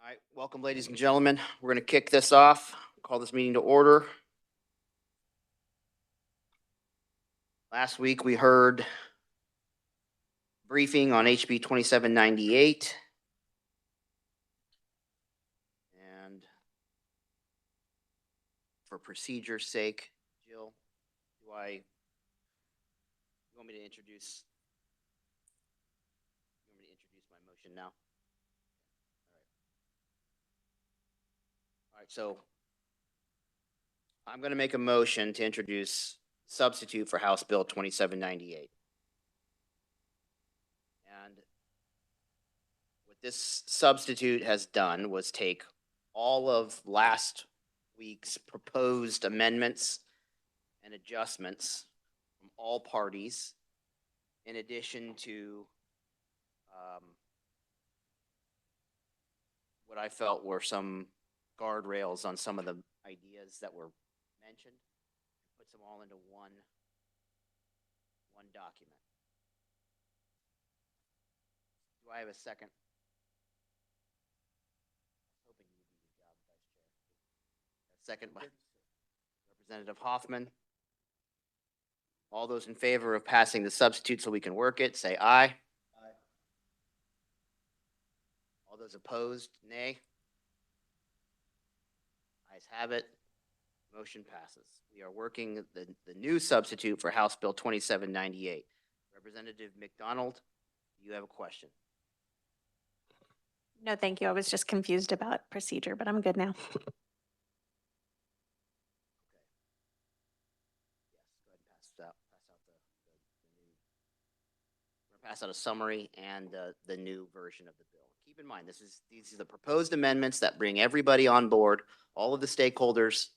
All right, welcome, ladies and gentlemen. We're going to kick this off, call this meeting to order. Last week, we heard briefing on HB 2798. And for procedure's sake, Jill, you want me to introduce my motion now? All right, so I'm going to make a motion to introduce substitute for House Bill 2798. And what this substitute has done was take all of last week's proposed amendments and adjustments from all parties, in addition to what I felt were some guardrails on some of the ideas that were mentioned, and puts them all into one document. Do I have a second? I was hoping you would do the job, Vice Chair. A second by Representative Hoffman. All those in favor of passing the substitute so we can work it, say aye. Aye. All those opposed, nay. Ayes have it. Motion passes. We are working the new substitute for House Bill 2798. Representative McDonald, you have a question. No, thank you. I was just confused about procedure, but I'm good now. Yes, go ahead and pass out a summary and the new version of the bill. Keep in mind, these are the proposed amendments that bring everybody on board, all of the stakeholders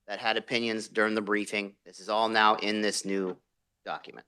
that had opinions during the briefing. This is all now in this new document.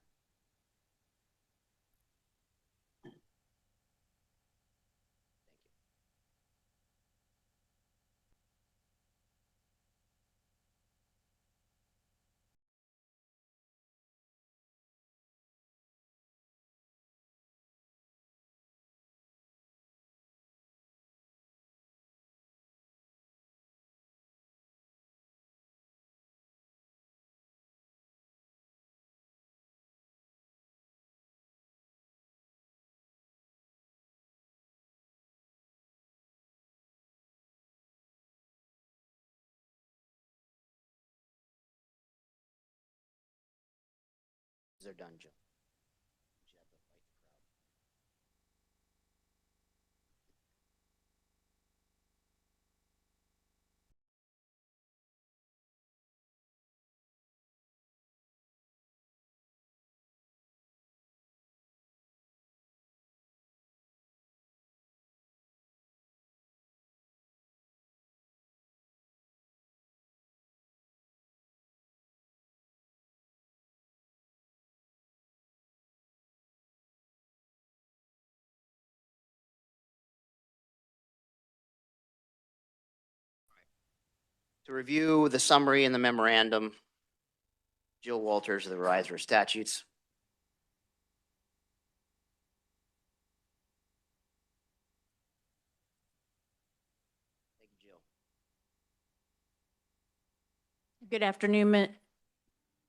They're done, Jill. To review the summary and the memorandum, Jill Walters of the Riser Statutes. Thank you, Jill. Good afternoon.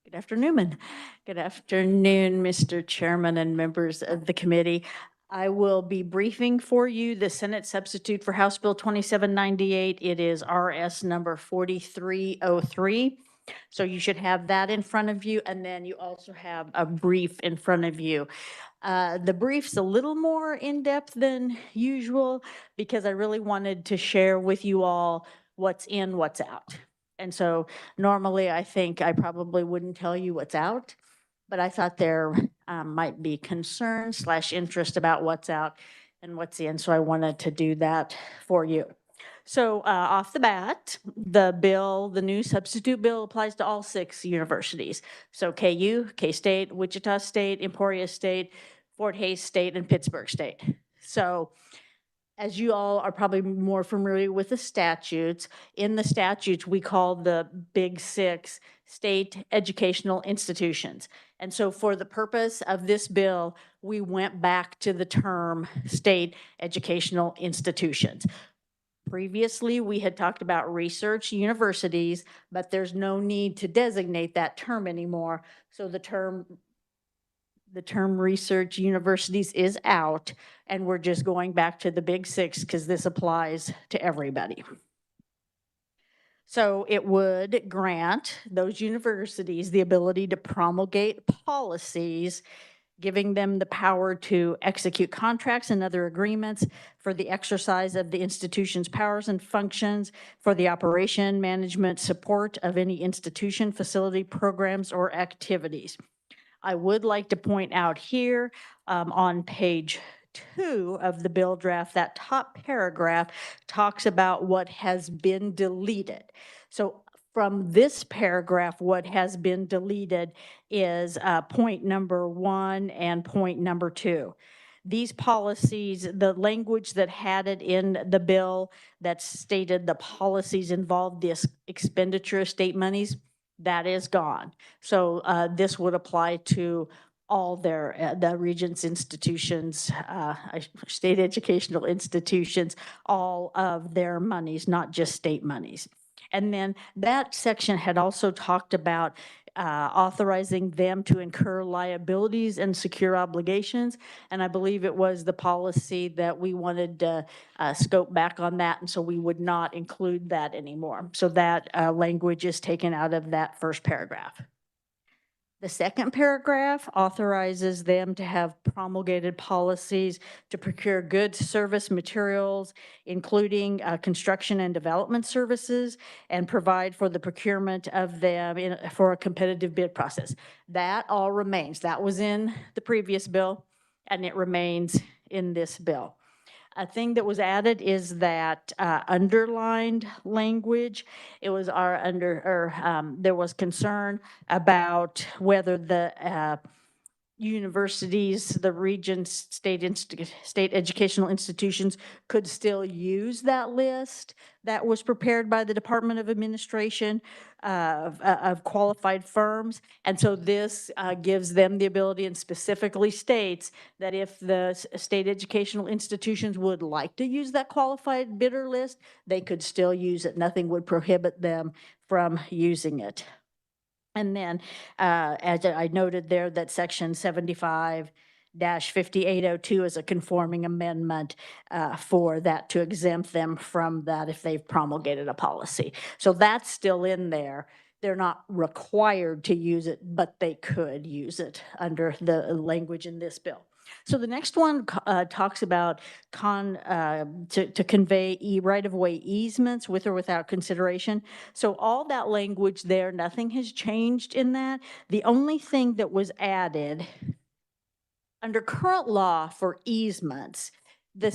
Good afternoon. Good afternoon, Mr. Chairman and members of the committee. I will be briefing for you the Senate substitute for House Bill 2798. It is RS number 4303. So you should have that in front of you, and then you also have a brief in front of you. The brief's a little more in-depth than usual because I really wanted to share with you all what's in, what's out. And so normally I think I probably wouldn't tell you what's out, but I thought there might be concern / interest about what's out and what's in. So I wanted to do that for you. So off the bat, the new substitute bill applies to all 6 universities. So KU, K-State, Wichita State, Emporia State, Fort Hays State, and Pittsburgh State. So as you all are probably more familiar with the statutes, in the statutes, we call the Big 6 state educational institutions. And so for the purpose of this bill, we went back to the term state educational institutions. Previously, we had talked about research universities, but there's no need to designate that term anymore. So the term research universities is out, and we're just going back to the big six because this applies to everybody. So it would grant those universities the ability to promulgate policies, giving them the power to execute contracts and other agreements for the exercise of the institution's powers and functions, for the operation, management, support of any institution, facility, programs, or activities. I would like to point out here on page 2 of the bill draft, that top paragraph talks about what has been deleted. So from this paragraph, what has been deleted is point number 1 and point number 2. These policies, the language that had it in the bill that stated the policies involved the expenditure of state monies, that is gone. So this would apply to all their, the Regents institutions, state educational institutions, all of their monies, not just state monies. And then that section had also talked about authorizing them to incur liabilities and secure obligations. And I believe it was the policy that we wanted to scope back on that. And so we would not include that anymore. So that language is taken out of that first paragraph. The second paragraph authorizes them to have promulgated policies to procure goods, service, materials, including construction and development services, and provide for the procurement of them for a competitive bid process. That all remains. That was in the previous bill, and it remains in this bill. A thing that was added is that underlined language. It was there was concern about whether the universities, the Regents, state educational institutions could still use that list that was prepared by the Department of Administration of qualified firms. And so this gives them the ability and specifically states that if the state educational institutions would like to use that qualified bidder list, they could still use it. Nothing would prohibit them from using it. And then, as I noted there, that section 75-5802 is a conforming amendment for that to exempt them from that if they've promulgated a policy. So that's still in there. They're not required to use it, but they could use it under the language in this bill. So the next one talks about to convey right-of-way easements with or without consideration. So all that language there, nothing has changed in that. The only thing that was added under current law for easements, the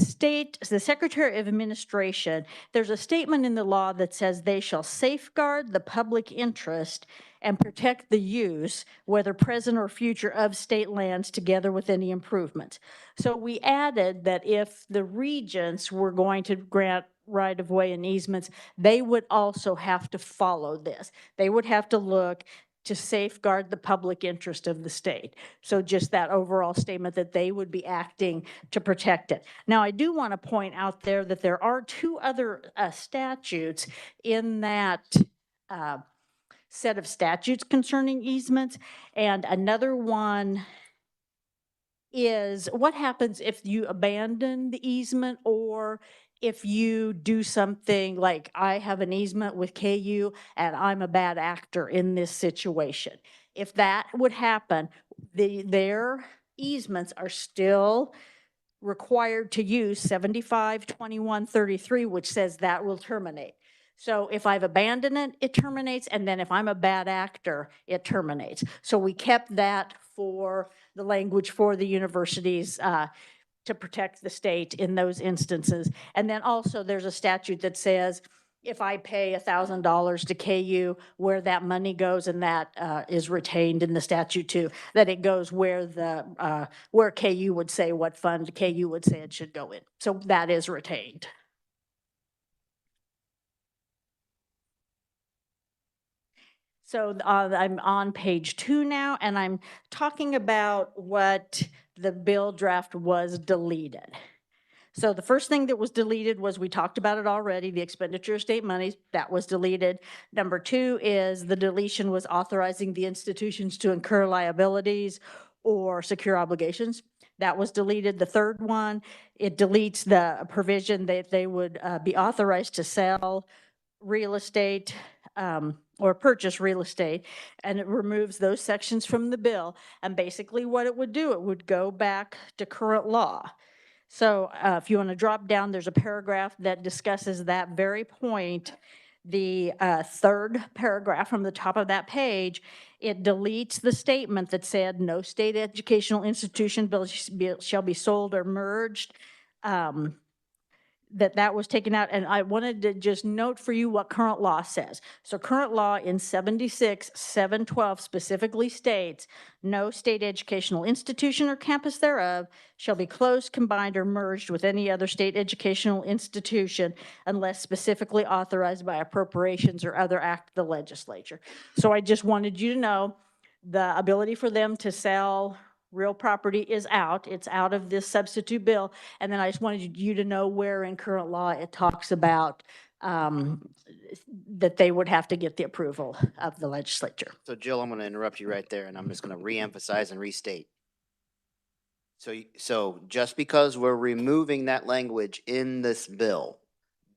Secretary of Administration, there's a statement in the law that says they shall safeguard the public interest and protect the use, whether present or future, of state lands together with any improvements. So we added that if the regents were going to grant right-of-way and easements, they would also have to follow this. They would have to look to safeguard the public interest of the state. So just that overall statement that they would be acting to protect it. Now, I do want to point out there that there are 2 other statutes in that set of statutes concerning easements, and another one is what happens if you abandon the easement, or if you do something like I have an easement with KU and I'm a bad actor in this situation. If that would happen, their easements are still required to use 75-21-33, which says that will terminate. So if I've abandoned it, it terminates, and then if I'm a bad actor, it terminates. So we kept that for the language for the universities to protect the state in those instances. And then also there's a statute that says if I pay $1,000 to KU, where that money goes, and that is retained in the statute too, that it goes where the where KU would say what fund KU would say it should go in. So that is retained. So I'm on page 2 now, and I'm talking about what the bill draft was deleted. So the first thing that was deleted was, we talked about it already, the expenditure of state monies, that was deleted. Number two is the deletion was authorizing the institutions to incur liabilities or secure obligations. That was deleted. The third one, it deletes the provision that they would be authorized to sell real estate or purchase real estate, and it removes those sections from the bill. And basically what it would do, it would go back to current law. So if you want to drop down, there's a paragraph that discusses that very point. The third paragraph from the top of that page, it deletes the statement that said no state educational institution shall be sold or merged. That was taken out, and I wanted to just note for you what current law says. So current law in 76-712 specifically states, no state educational institution or campus thereof shall be closed, combined, or merged with any other state educational institution unless specifically authorized by appropriations or other act of the legislature. So I just wanted you to know the ability for them to sell real property is out. It's out of this substitute bill. And then I just wanted you to know where in current law it talks about that they would have to get the approval of the legislature. So Jill, I'm going to interrupt you right there, and I'm just going to reemphasize and restate. So just because we're removing that language in this bill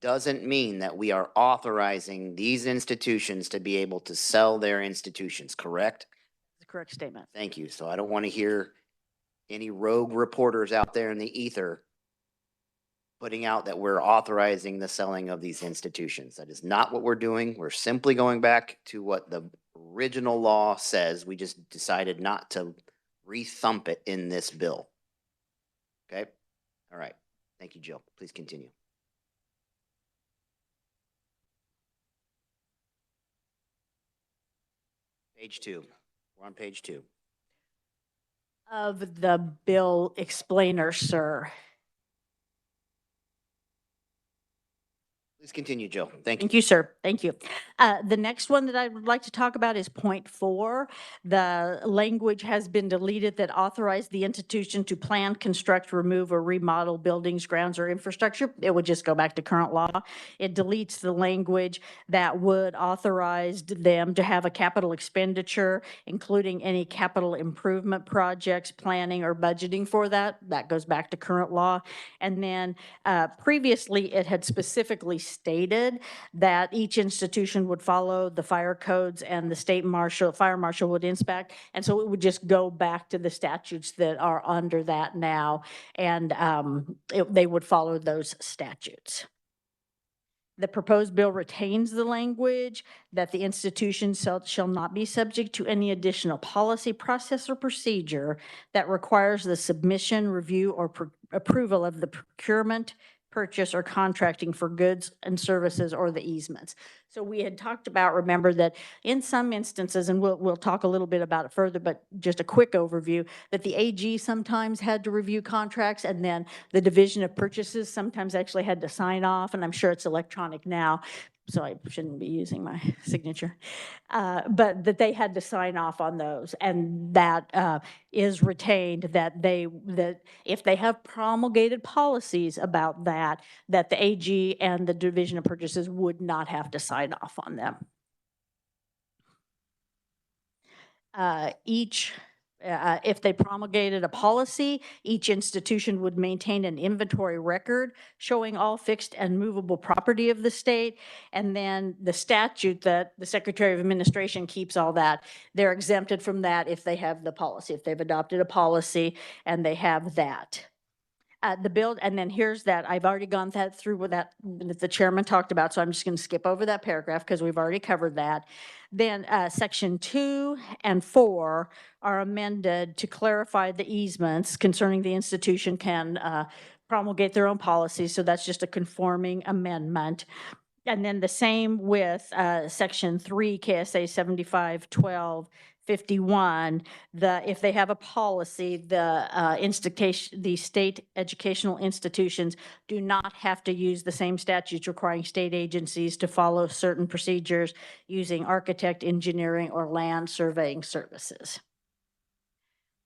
doesn't mean that we are authorizing these institutions to be able to sell their institutions, correct? The correct statement. Thank you. So I don't want to hear any rogue reporters out there in the ether putting out that we're authorizing the selling of these institutions. That is not what we're doing. We're simply going back to what the original law says. We just decided not to re-thump it in this bill. Okay? All right. Thank you, Jill. Please continue. Page 2. We're on page 2. Of the bill explainer, sir. Please continue, Jill. Thank you. Thank you, sir. Thank you. The next one that I would like to talk about is point 4. The language has been deleted that authorized the institution to plan, construct, remove, or remodel buildings, grounds, or infrastructure. It would just go back to current law. It deletes the language that would authorize them to have a capital expenditure, including any capital improvement projects, planning, or budgeting for that. That goes back to current law. And then previously, it had specifically stated that each institution would follow the fire codes and the state marshal, fire marshal would inspect. And so it would just go back to the statutes that are under that now. And they would follow those statutes. The proposed bill retains the language that the institution shall not be subject to any additional policy, process, or procedure that requires the submission, review, or approval of the procurement, purchase, or contracting for goods and services or the easements. So we had talked about, remember, that in some instances, and we'll talk a little bit about it further, but just a quick overview, that the AG sometimes had to review contracts, and then the Division of Purchases sometimes actually had to sign off, and I'm sure it's electronic now, so I shouldn't be using my signature. But that they had to sign off on those, and that is retained, that if they have promulgated policies about that the AG and the Division of Purchases would not have to sign off on them. If they promulgated a policy, each institution would maintain an inventory record showing all fixed and movable property of the state. And then the statute that the Secretary of Administration keeps all that, they're exempted from that if they have the policy, if they've adopted a policy and they have that. The bill, and then here's that, I've already gone through with that the chairman talked about, so I'm just going to skip over that paragraph because we've already covered that. Then section 2 and 4 are amended to clarify the easements concerning the institution can promulgate their own policies, so that's just a conforming amendment. And then the same with section 3 KSA 75-12-51, if they have a policy, the state educational institutions do not have to use the same statutes requiring state agencies to follow certain procedures using architect, engineering, or land surveying services.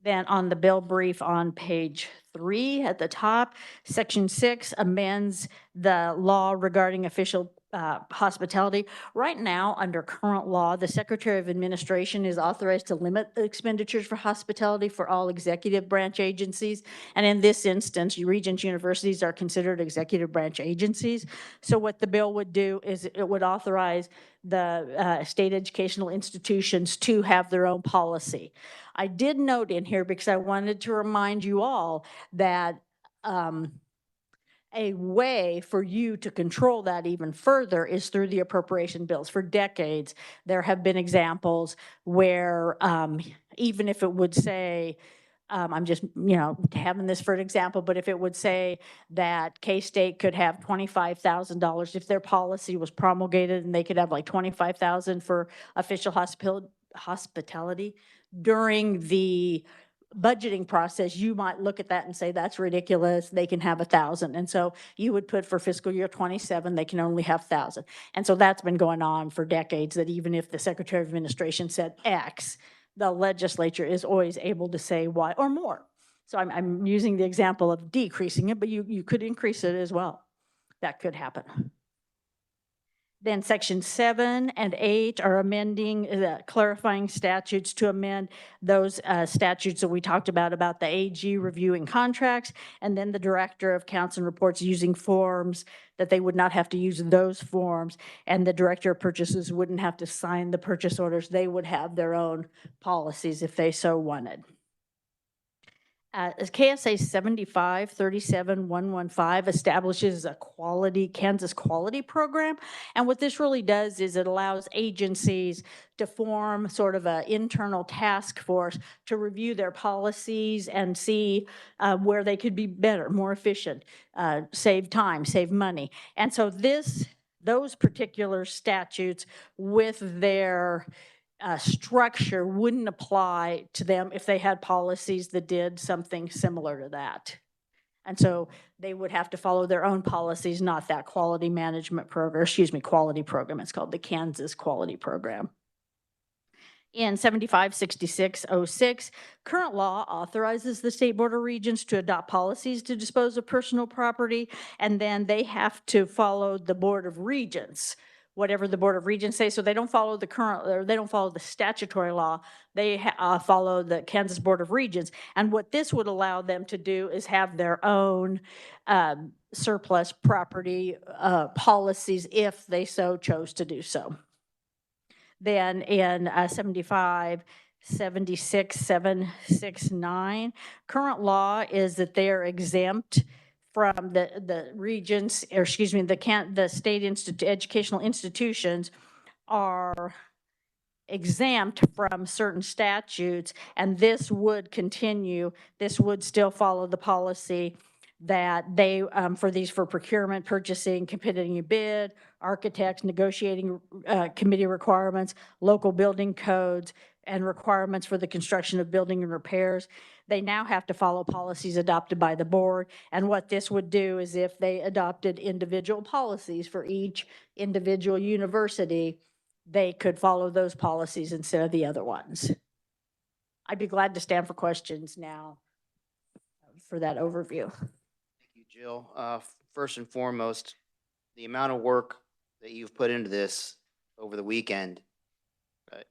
Then on the bill brief on page 3 at the top, section 6 amends the law regarding official hospitality. Right now, under current law, the Secretary of Administration is authorized to limit the expenditures for hospitality for all executive branch agencies. And in this instance, Regents universities are considered executive branch agencies. So what the bill would do is it would authorize the state educational institutions to have their own policy. I did note in here, because I wanted to remind you all that a way for you to control that even further is through the appropriation bills. For decades, there have been examples where even if it would say, I'm just, having this for an example, but if it would say that K-State could have $25,000, if their policy was promulgated and they could have like $25,000 for official hospitality during the budgeting process, you might look at that and say, that's ridiculous, they can have 1,000. And so you would put for fiscal year 27, they can only have 1,000. And so that's been going on for decades, that even if the Secretary of Administration said X, the legislature is always able to say Y or more. So I'm using the example of decreasing it, but you could increase it as well. That could happen. Then section 7 and 8 are amending, clarifying statutes to amend those statutes that we talked about the AG reviewing contracts, and then the director of accounts and reports using forms, that they would not have to use those forms, and the director of purchases wouldn't have to sign the purchase orders. They would have their own policies if they so wanted. KSA 75-37-115 establishes a Kansas quality program. And what this really does is it allows agencies to form sort of an internal task force to review their policies and see where they could be better, more efficient, save time, save money. And so those particular statutes with their structure wouldn't apply to them if they had policies that did something similar to that. And so they would have to follow their own policies, not that quality management program, quality program. It's called the Kansas Quality Program. In 75-66-06, current law authorizes the State Board of Regents to adopt policies to dispose of personal property, and then they have to follow the Board of Regents, whatever the Board of Regents say. So they don't follow the statutory law. They follow the Kansas Board of Regents. And what this would allow them to do is have their own surplus property policies if they so chose to do so. Then in 75-76-769, current law is that they are exempt from the regents, or the state educational institutions are exempt from certain statutes, and this would continue. This would still follow the policy that they, for procurement, purchasing, competing a bid, architects, negotiating committee requirements, local building codes, and requirements for the construction of building and repairs. They now have to follow policies adopted by the board. And what this would do is if they adopted individual policies for each individual university, they could follow those policies instead of the other ones. I'd be glad to stand for questions now for that overview. Thank you, Jill. First and foremost, the amount of work that you've put into this over the weekend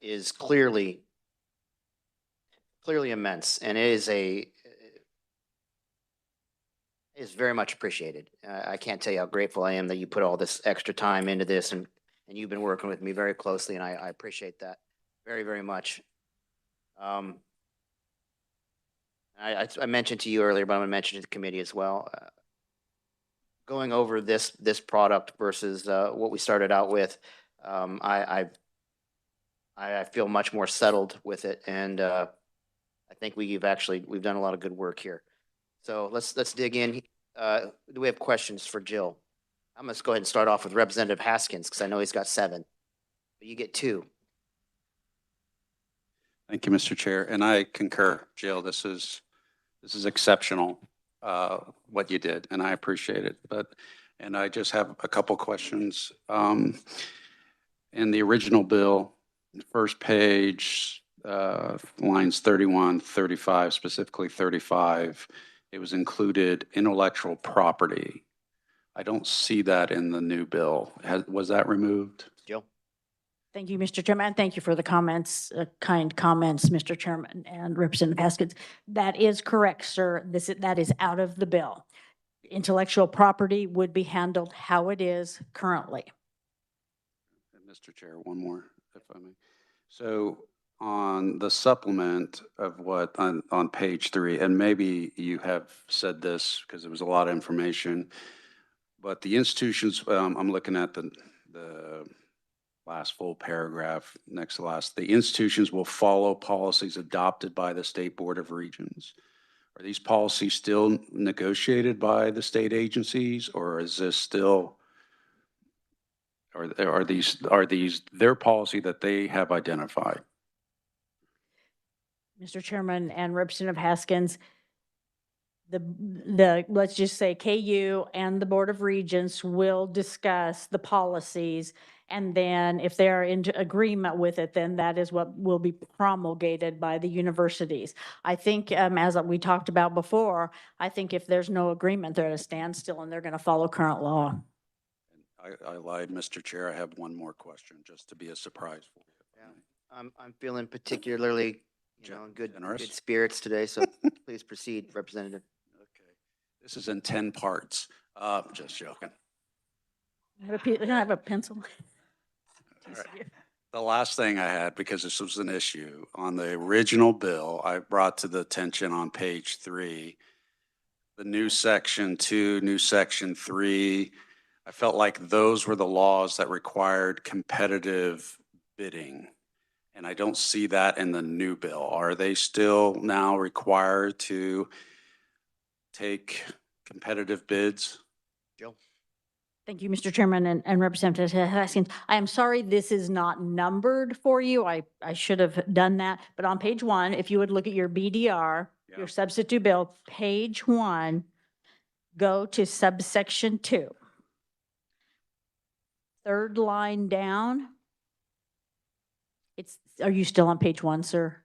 is clearly immense, and it is very much appreciated. I can't tell you how grateful I am that you put all this extra time into this, and you've been working with me very closely, and I appreciate that very, very much. I mentioned to you earlier, but I'm going to mention to the committee as well. Going over this product versus what we started out with, I feel much more settled with it, and I think we've done a lot of good work here. So let's dig in. Do we have questions for Jill? I'm going to go ahead and start off with Representative Haskins because I know he's got 7, but you get 2. Thank you, Mr. Chair, and I concur, Jill. This is exceptional, what you did, and I appreciate it. And I just have a couple questions. In the original bill, first page, lines 31, 35, specifically 35, it was included intellectual property. I don't see that in the new bill. Was that removed? Jill? Thank you, Mr. Chairman, and thank you for the comments, kind comments, Mr. Chairman and Representative Haskins. That is correct, sir. That is out of the bill. Intellectual property would be handled how it is currently. Mr. Chair, one more, if I may. So on the supplement of what on page 3, and maybe you have said this because it was a lot of information, but the institutions, I'm looking at the last full paragraph, next to last, the institutions will follow policies adopted by the State Board of Regents. Are these policies still negotiated by the state agencies, or is this still, are these their policy that they have identified? Mr. Chairman and Representative Haskins, let's just say KU and the Board of Regents will discuss the policies. And then if they're in agreement with it, then that is what will be promulgated by the universities. I think, as we talked about before, I think if there's no agreement, they're at a standstill and they're going to follow current law. I lied, Mr. Chair. I have one more question, just to be a surprise for you. Yeah. I'm feeling particularly, in good Generous. spirits today, so please proceed, Representative. Okay. This is in 10 parts. Just joking. I have a pencil. All right. The last thing I had, because this was an issue, on the original bill, I brought to the attention on page 3, the new section 2, new section 3. I felt like those were the laws that required competitive bidding. And I don't see that in the new bill. Are they still now required to take competitive bids? Jill? Thank you, Mr. Chairman and Representative Haskins. I am sorry this is not numbered for you. I should have done that. But on page 1, if you would look at your BDR, your substitute bill, page 1, go to subsection 2. Third line down. Are you still on page 1, sir?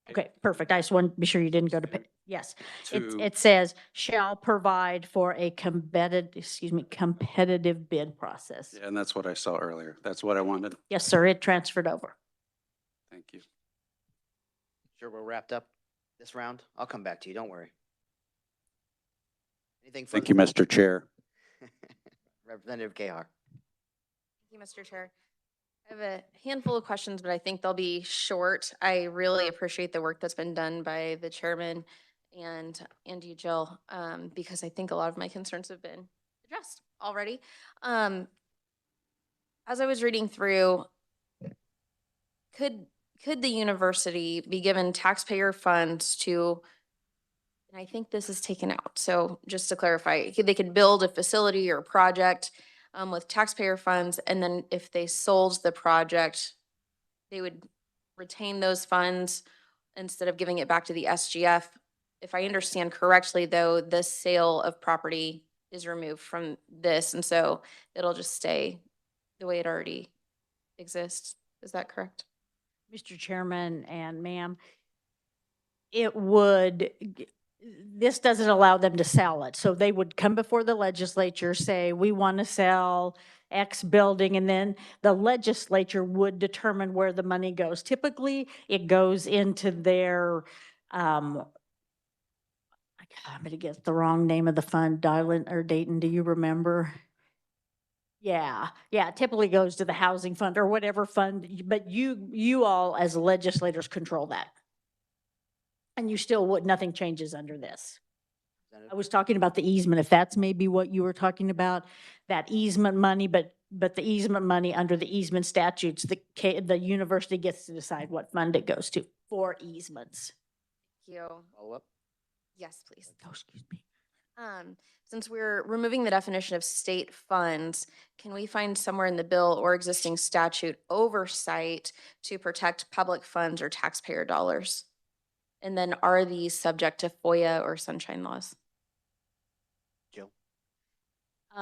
Okay, perfect. I just want to be sure you didn't go to page. Yes, it says shall provide for a competitive bid process. Yeah, and that's what I saw earlier. That's what I wanted. Yes, sir. It transferred over. Thank you. Sure, we're wrapped up this round. I'll come back to you. Don't worry. Anything? Thank you, Mr. Chair. Representative Kahar. Thank you, Mr. Chair. I have a handful of questions, but I think they'll be short. I really appreciate the work that's been done by the chairman and you, Jill, because I think a lot of my concerns have been addressed already. As I was reading through, could the university be given taxpayer funds to, and I think this is taken out, so just to clarify, they could build a facility or a project with taxpayer funds, and then if they sold the project, they would retain those funds instead of giving it back to the SGF. If I understand correctly, though, the sale of property is removed from this, and so it'll just stay the way it already exists. Is that correct? Mr. Chairman and ma'am, this doesn't allow them to sell it. So they would come before the legislature, say, we want to sell X building, and then the legislature would determine where the money goes. Typically, it goes into their, I'm going to get the wrong name of the fund. Dayton, do you remember? Yeah, typically goes to the housing fund or whatever fund, but you all as legislators control that. And you still would, nothing changes under this. I was talking about the easement, if that's maybe what you were talking about, that easement money, but the easement money under the easement statutes, the university gets to decide what fund it goes to for easements. Thank you. Follow up. Yes, please. Oh, excuse me. Since we're removing the definition of state funds, can we find somewhere in the bill or existing statute oversight to protect public funds or taxpayer dollars? And then are these subject to FOIA or sunshine laws? Jill.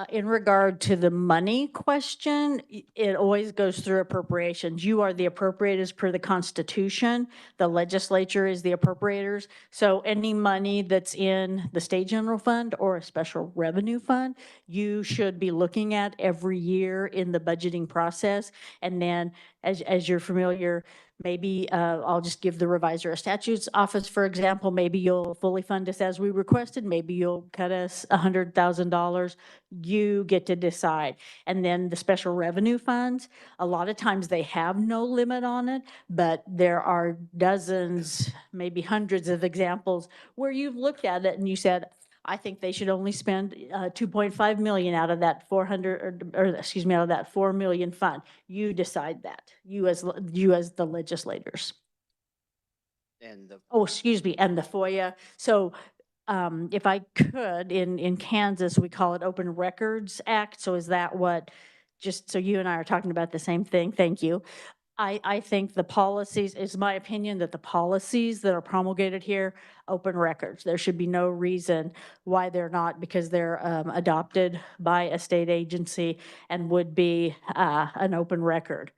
In regard to the money question, it always goes through appropriations. You are the appropriators per the Constitution. The legislature is the appropriators. So any money that's in the state general fund or a special revenue fund, you should be looking at every year in the budgeting process. And then as you're familiar, maybe I'll just give the reviser of statutes office, for example, maybe you'll fully fund us as we requested. Maybe you'll cut us $100,000. You get to decide. And then the special revenue funds, a lot of times they have no limit on it, but there are dozens, maybe hundreds of examples where you've looked at it and you said, I think they should only spend 2.5 million out of that 400, or excuse me, out of that 4 million fund. You decide that, you as the legislators. And the, Oh, excuse me, and the FOIA. So if I could, in Kansas, we call it Open Records Act. So is that what, just so you and I are talking about the same thing? Thank you. I think the policies, it's my opinion that the policies that are promulgated here, open records. There should be no reason why they're not, because they're adopted by a state agency and would be an open record.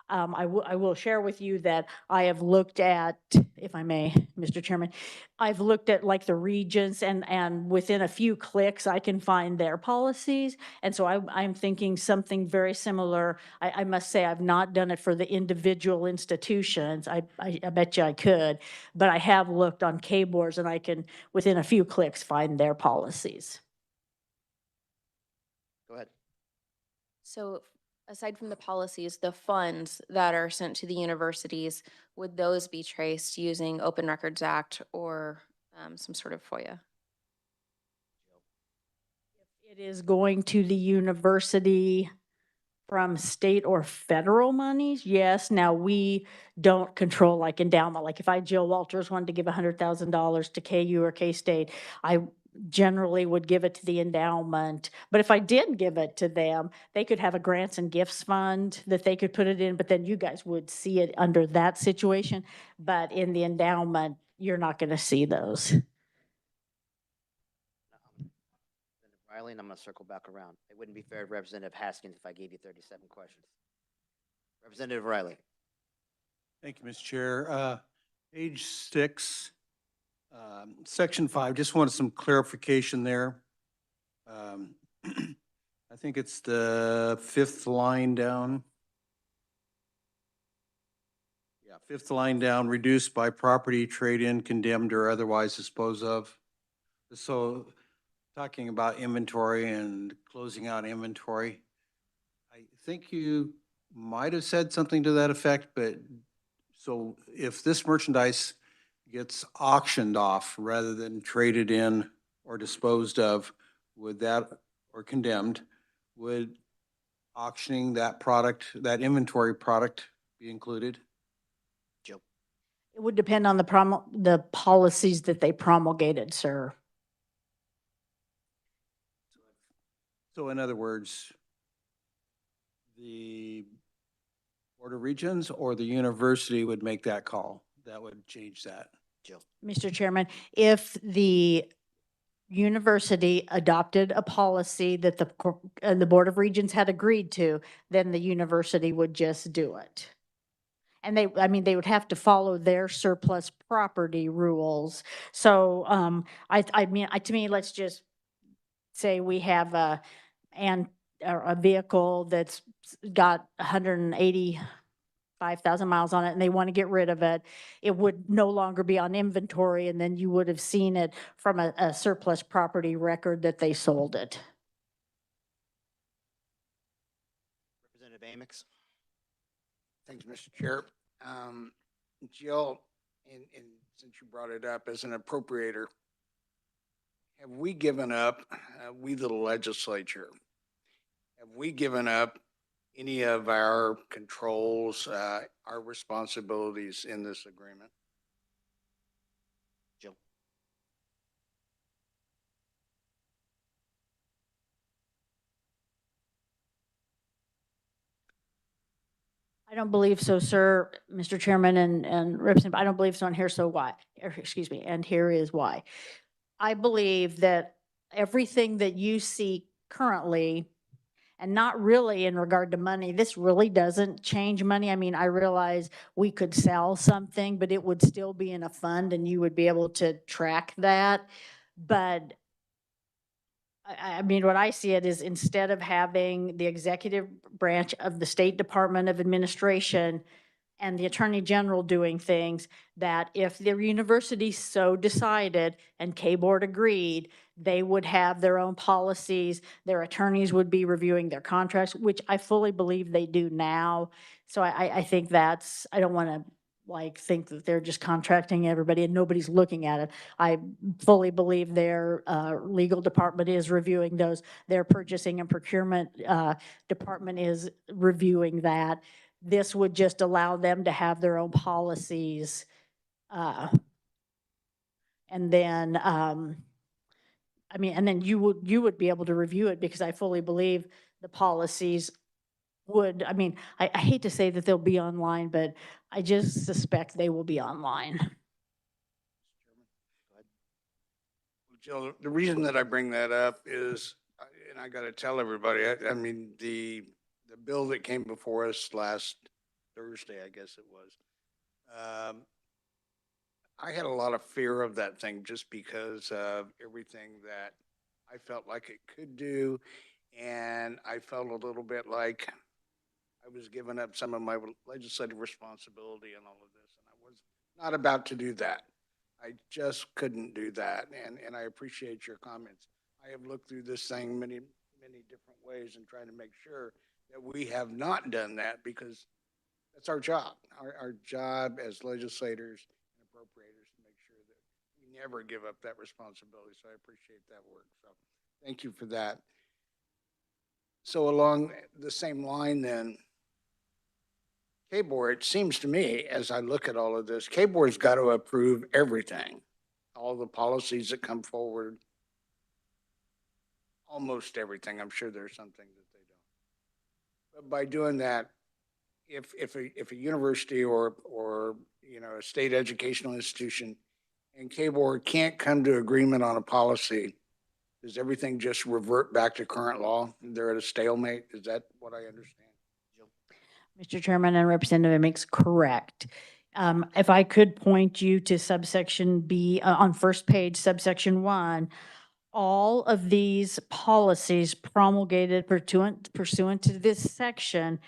I will share with you that I have looked at, if I may, Mr. Chairman, I've looked at like the regions and within a few clicks, I can find their policies. And so I'm thinking something very similar. I must say I've not done it for the individual institutions. I bet you I could, but I have looked on K-boards and I can, within a few clicks, find their policies. go ahead. So aside from the policies, the funds that are sent to the universities, would those be traced using Open Records Act or some sort of FOIA? It is going to the university from state or federal monies, yes. Now, we don't control like endowment. Like if Jill Walters wanted to give $100,000 to KU or K-State, I generally would give it to the endowment. But if I did give it to them, they could have a grants and gifts fund that they could put it in, but then you guys would see it under that situation. But in the endowment, you're not going to see those. Representative Riley, and I'm going to circle back around. It wouldn't be fair to Representative Haskins if I gave you 37 questions. Representative Riley. Thank you, Mr. Chair. Page 6, Section 5, just wanted some clarification there. I think it's the 5th line down. Yeah, 5th line down, reduced by property, trade-in, condemned, or otherwise disposed of. So talking about inventory and closing out inventory, I think you might have said something to that effect, but so if this merchandise gets auctioned off rather than traded in or disposed of, would that, or condemned, would auctioning that product, that inventory product be included? Jill. It would depend on the policies that they promulgated, sir. So in other words, the Board of Regents or the university would make that call? That would change that. Jill. Mr. Chairman, if the university adopted a policy that the Board of Regents had agreed to, then the university would just do it. And they would have to follow their surplus property rules. So, to me, let's just say we have a vehicle that's got 185,000 miles on it and they want to get rid of it, it would no longer be on inventory, and then you would have seen it from a surplus property record that they sold it. Representative Amix. Thanks, Mr. Chair. Jill, and since you brought it up as an appropriator, have we given up, we the legislature, have we given up any of our controls, our responsibilities in this agreement? Jill. I don't believe so, sir, Mr. Chairman and Representative, I don't believe so, and here's so why, excuse me, and here is why. I believe that everything that you see currently, and not really in regard to money, this really doesn't change money. I mean, I realize we could sell something, but it would still be in a fund and you would be able to track that. But I mean, what I see it is instead of having the executive branch of the State Department of Administration and the Attorney General doing things, that if the university so decided and K-Board agreed, they would have their own policies, their attorneys would be reviewing their contracts, which I fully believe they do now. So I think that's, I don't want to like think that they're just contracting everybody and nobody's looking at it. I fully believe their legal department is reviewing those. Their purchasing and procurement department is reviewing that. This would just allow them to have their own policies. And then, I mean, and then you would be able to review it because I fully believe the policies would, I mean, I hate to say that they'll be online, but I just suspect they will be online. Jill, the reason that I bring that up is, and I got to tell everybody, I mean, the bill that came before us last Thursday, I guess it was, I had a lot of fear of that thing just because of everything that I felt like it could do. And I felt a little bit like I was giving up some of my legislative responsibility and all of this. And I was not about to do that. I just couldn't do that. And I appreciate your comments. I have looked through this thing many different ways and trying to make sure that we have not done that, because that's our job. Our job as legislators and appropriators to make sure that we never give up that responsibility. So I appreciate that work. So thank you for that. So along the same line then, K-Board, it seems to me, as I look at all of this, K-Board's got to approve everything, all the policies that come forward, almost everything. I'm sure there's some things that they don't. But by doing that, if a university or you know, a state educational institution and K-Board can't come to agreement on a policy, does everything just revert back to current law? They're at a stalemate? Is that what I understand? Mr. Chairman and Representative Meeks, correct. If I could point you to subsection B, on first page, subsection 1, all of these policies promulgated pursuant to this section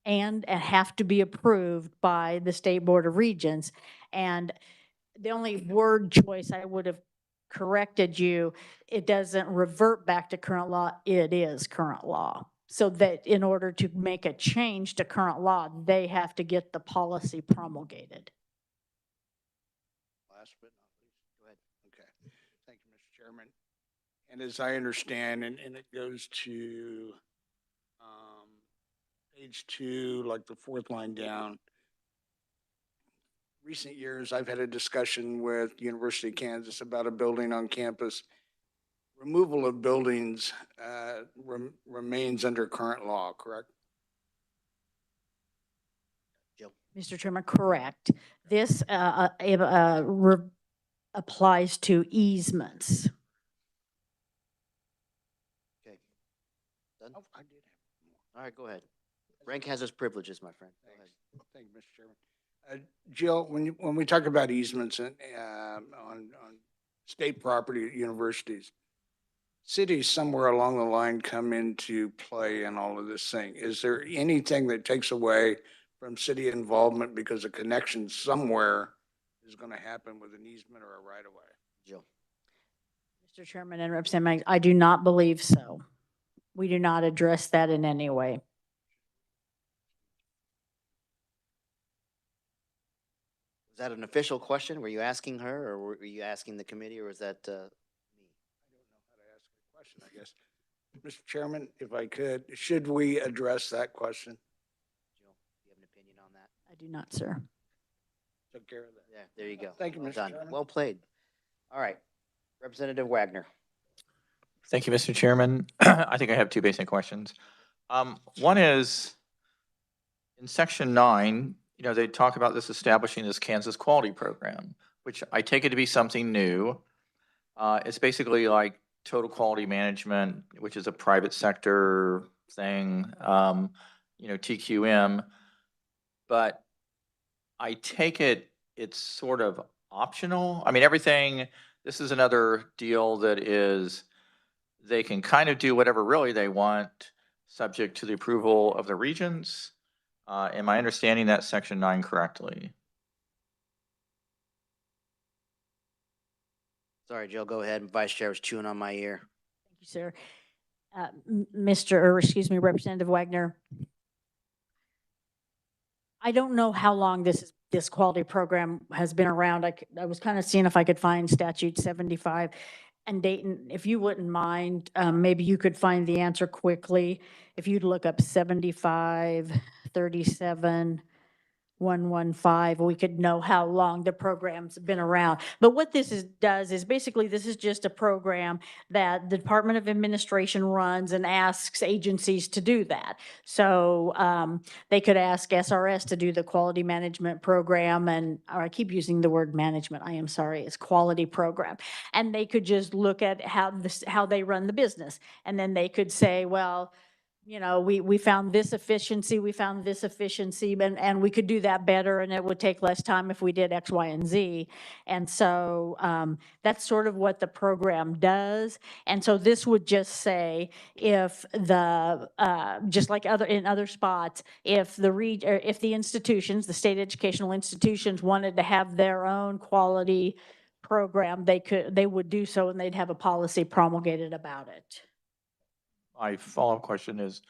and have to be approved by the State Board of Regents. And the only word choice I would have corrected you, it doesn't revert back to current law, it is current law. So that in order to make a change to current law, they have to get the policy promulgated. Last but not least, go ahead. Okay. Thank you, Mr. Chairman. And as I understand, and it goes to page 2, like the 4th line down. Recent years, I've had a discussion with University of Kansas about a building on campus. Removal of buildings remains under current law, correct? Mr. Chairman, correct. This applies to easements. Okay. Done? Oh, I did have more. All right, go ahead. Rank has his privileges, my friend. Go ahead. Thank you, Mr. Chairman. Jill, when we talk about easements on state property at universities, cities somewhere along the line come into play in all of this thing. Is there anything that takes away from city involvement because a connection somewhere is going to happen with an easement or a right-of-way? Jill. Mr. Chairman and Representative, I do not believe so. We do not address that in any way. Was that an official question? Were you asking her, or were you asking the committee, or was that me? I don't know how to ask a question, I guess. Mr. Chairman, if I could, should we address that question? Jill, do you have an opinion on that? I do not, sir. Took care of that. Yeah, there you go. Thank you, Well Mr. done. Chairman. Well played. All right. Representative Wagner. Thank you, Mr. Chairman. I think I have two basic questions. One is, in section 9, you know, they talk about this establishing this Kansas Quality Program, which I take it to be something new. It's basically like total quality management, which is a private sector thing, TQM. But I take it it's sort of optional. I mean, everything, this is another deal that is, they can kind of do whatever really they want, subject to the approval of the regions. Am I understanding that section 9 correctly? Sorry, Jill, go ahead. Vice Chair was chewing on my ear. Thank you, sir. Representative Wagner. I don't know how long this quality program has been around. I was kind of seeing if I could find statute 75. And Dayton, if you wouldn't mind, maybe you could find the answer quickly. If you'd look up 7537 115, we could know how long the program's been around. But what does is basically this is just a program that the Department of Administration runs and asks agencies to do that. So they could ask SRS to do the quality management program, or I keep using the word management, I am sorry, it's quality program. And they could just look at how they run the business. And then they could say, well, we found this efficiency, and we could do that better, and it would take less time if we did X, Y, and Z. And so that's sort of what the program does. And so this would just say if just like in other spots, if the institutions, the state educational institutions wanted to have their own quality program, they would do so, and they'd have a policy promulgated about it. My follow-up question is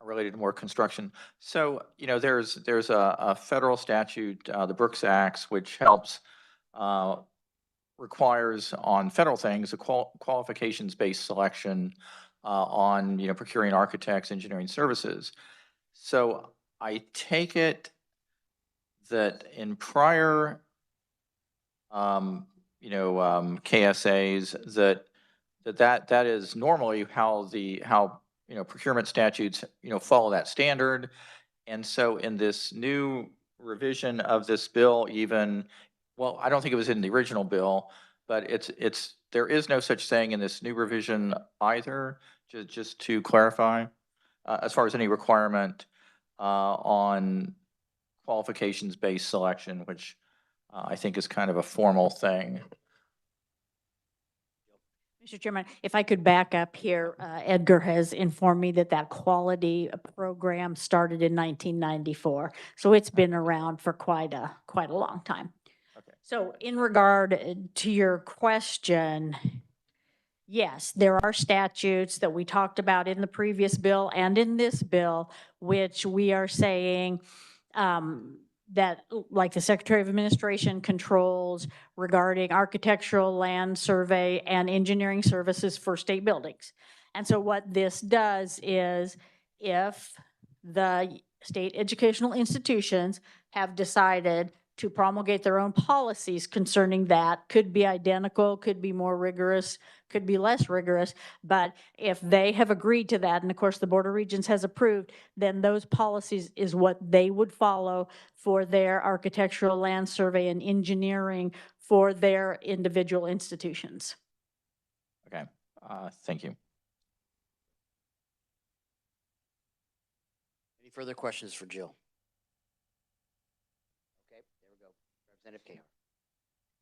related to more construction. So, there's a federal statute, the Brooks Acts, which helps, requires on federal things, a qualifications-based selection on, procuring architects, engineering services. So I take it that in prior, KSAs, that is normally how procurement statutes, follow that standard. And so in this new revision of this bill, I don't think it was in the original bill, but there is no such thing in this new revision either, just to clarify, as far as any requirement on qualifications-based selection, which I think is kind of a formal thing. Mr. Chairman, if I could back up here, Edgar has informed me that quality program started in 1994. So it's been around for quite a long time. Okay. So in regard to your question, yes, there are statutes that we talked about in the previous bill and in this bill, which we are saying that, like the Secretary of Administration controls regarding architectural, land survey, and engineering services for state buildings. And so what this does is, if the state educational institutions have decided to promulgate their own policies concerning that, could be identical, could be more rigorous, could be less rigorous, but if they have agreed to that, and of course the Board of Regents has approved, then those policies is what they would follow for their architectural, land survey, and engineering for their individual institutions. Okay, thank you. Any further questions for Jill? Okay, there we go. Representative Cahill.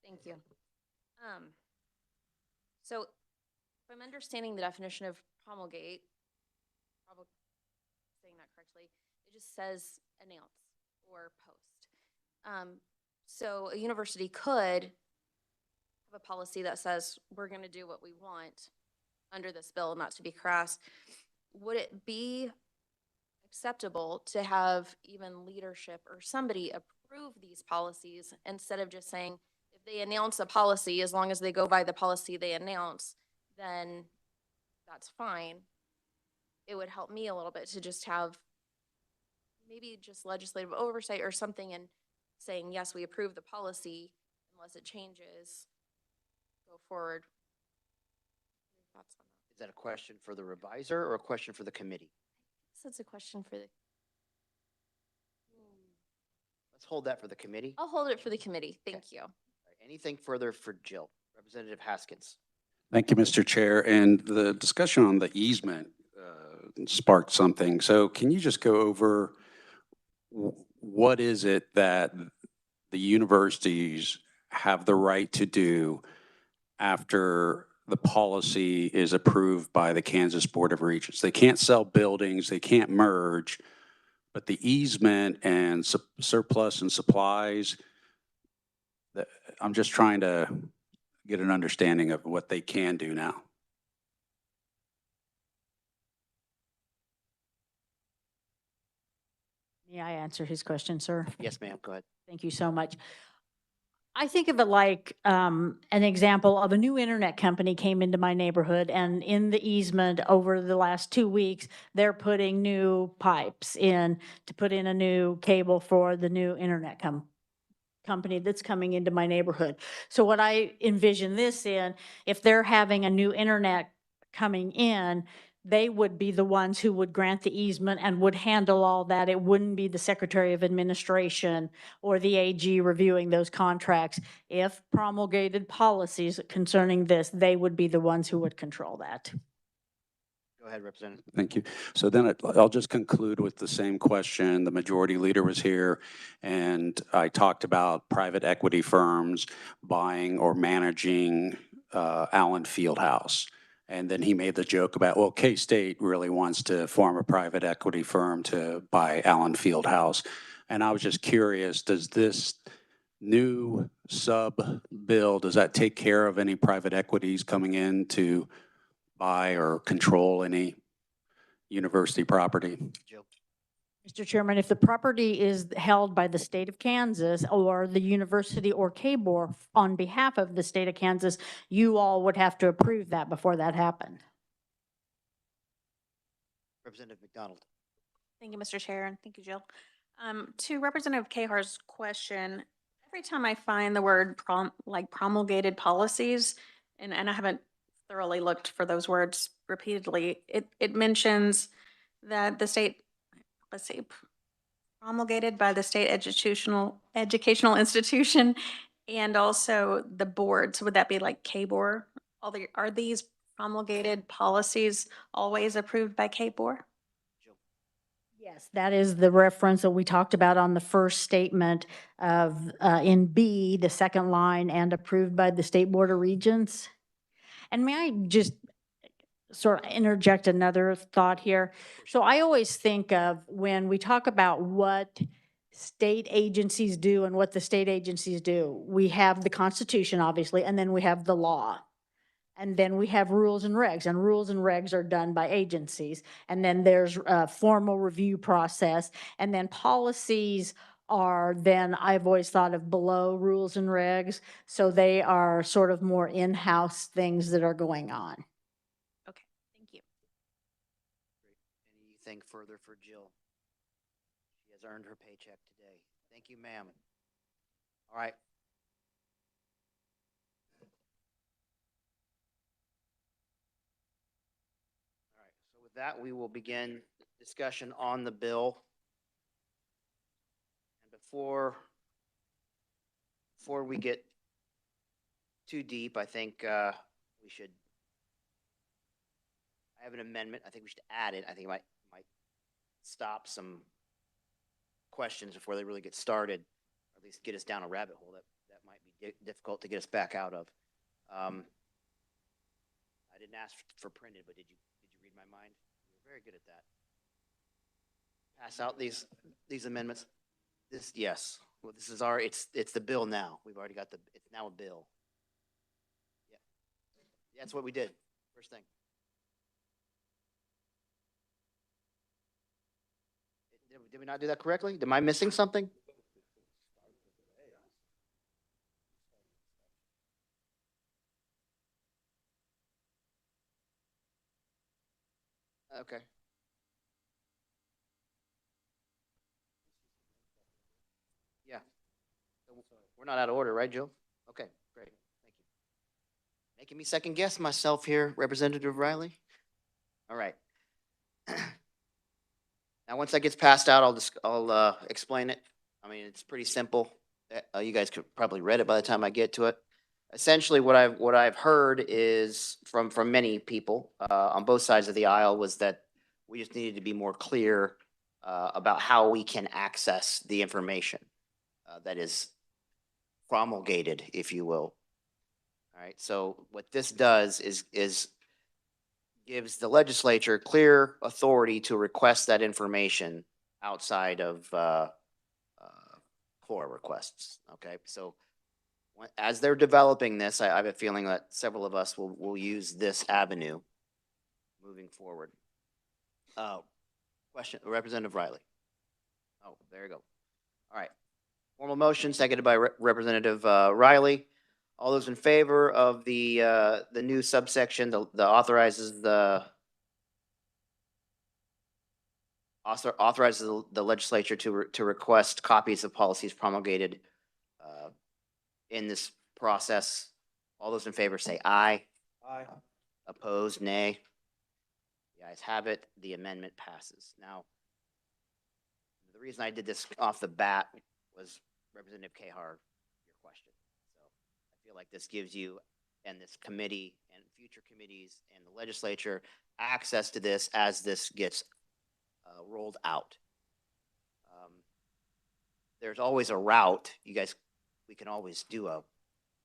Thank you. So if I'm understanding the definition of promulgate, probably saying that correctly, it just says announce or post. So a university could have a policy that says we're going to do what we want under this bill, not to be crass. Would it be acceptable to have even leadership or somebody approve these policies instead of just saying, if they announce a policy, as long as they go by the policy they announce, then that's fine. It would help me a little bit to just have maybe just legislative oversight or something and saying, yes, we approve the policy unless it changes, go forward. Your thoughts on that? Is that a question for the reviser or a question for the committee? So it's a question for the, Let's hold that for the committee. I'll hold it for the committee. Thank you. All right, anything further for Jill? Representative Haskins. Thank you, Mr. Chair. And the discussion on the easement sparked something. So can you just go over what is it that the universities have the right to do after the policy is approved by the Kansas Board of Regents? They can't sell buildings, they can't merge, but the easement and surplus and supplies, I'm just trying to get an understanding of what they can do now. May I answer his question, sir? Yes, ma'am, go ahead. Thank you so much. I think of it like an example of a new internet company came into my neighborhood, and in the easement over the last 2 weeks, they're putting new pipes in to put in a new cable for the new internet company that's coming into my neighborhood. So what I envision this in, if they're having a new internet coming in, they would be the ones who would grant the easement and would handle all that. It wouldn't be the Secretary of Administration or the AG reviewing those contracts. If promulgated policies concerning this, they would be the ones who would control that. Go ahead, Representative. Thank you. So then I'll just conclude with the same question. The majority leader was here, and I talked about private equity firms buying or managing Allen Fieldhouse. And then he made the joke about, well, K-State really wants to form a private equity firm to buy Allen Fieldhouse. And I was just curious, does this new sub-bill, does that take care of any private equities coming in to buy or control any university property? Jill? Mr. Chairman, if the property is held by the state of Kansas or the university or KBOR on behalf of the state of Kansas, you all would have to approve that before that happened. Representative McDonald. Thank you, Mr. Chair, and thank you, Jill. To Representative Kahar's question, every time I find the word promulgated policies, and I haven't thoroughly looked for those words repeatedly, it mentions that the state, let's see, promulgated by the state educational institution and also the board. So would that be like KBOR? Are these promulgated policies always approved by KBOR? Yes, that is the reference that we talked about on the first statement of, in B, the second line, and approved by the State Board of Regents. And may I just sort of interject another thought here? So I always think of when we talk about what state agencies do and what the state agencies do, we have the Constitution, obviously, and then we have the law. And then we have rules and regs are done by agencies. And then there's a formal review process. And then policies are then, I've always thought of below rules and regs. So they are sort of more in-house things that are going on. Okay, thank you. Great. Anything further for Jill? She has earned her paycheck today. Thank you, ma'am. All right. All right, so with that, we will begin discussion on the bill. And before we get too deep, I think we should, I have an amendment. I think we should add it. I think it might stop some questions before they really get started, or at least get us down a rabbit hole that might be difficult to get us back out of. I didn't ask for printed, but did you read my mind? You're very good at that. Pass out these amendments. This, yes. Well, this is it's the bill now. We've already got it's now a bill. Yeah. That's what we did. First thing. Did we not do that correctly? Am I missing something? Okay. Yeah. We're not out of order, right, Joe? Okay, great. Thank you. Making me second guess myself here, Representative Riley. All right. Now, once that gets passed out, I'll explain it. I mean, it's pretty simple. You guys could probably read it by the time I get to it. essentially what I've heard is from many people on both sides of the aisle was that we just needed to be more clear about how we can access the information that is promulgated, if you will. All right. So what this does is gives the legislature clear authority to request that information outside of core requests. Okay. So as they're developing this, I have a feeling that several of us will use this avenue moving forward. Question, Representative Riley. Oh, there you go. All right. Formal motion, seconded by Representative Riley. All those in favor of the new subsection, the authorizes the legislature to request copies of policies promulgated in this process. All those in favor say aye. Aye. Opposed, nay. The ayes have it. The amendment passes. Now, the reason I did this off the bat was Representative Kahar, your question. So I feel like this gives you and this committee and future committees and the legislature access to this as this gets rolled out. There's always a route. You guys, we can always do a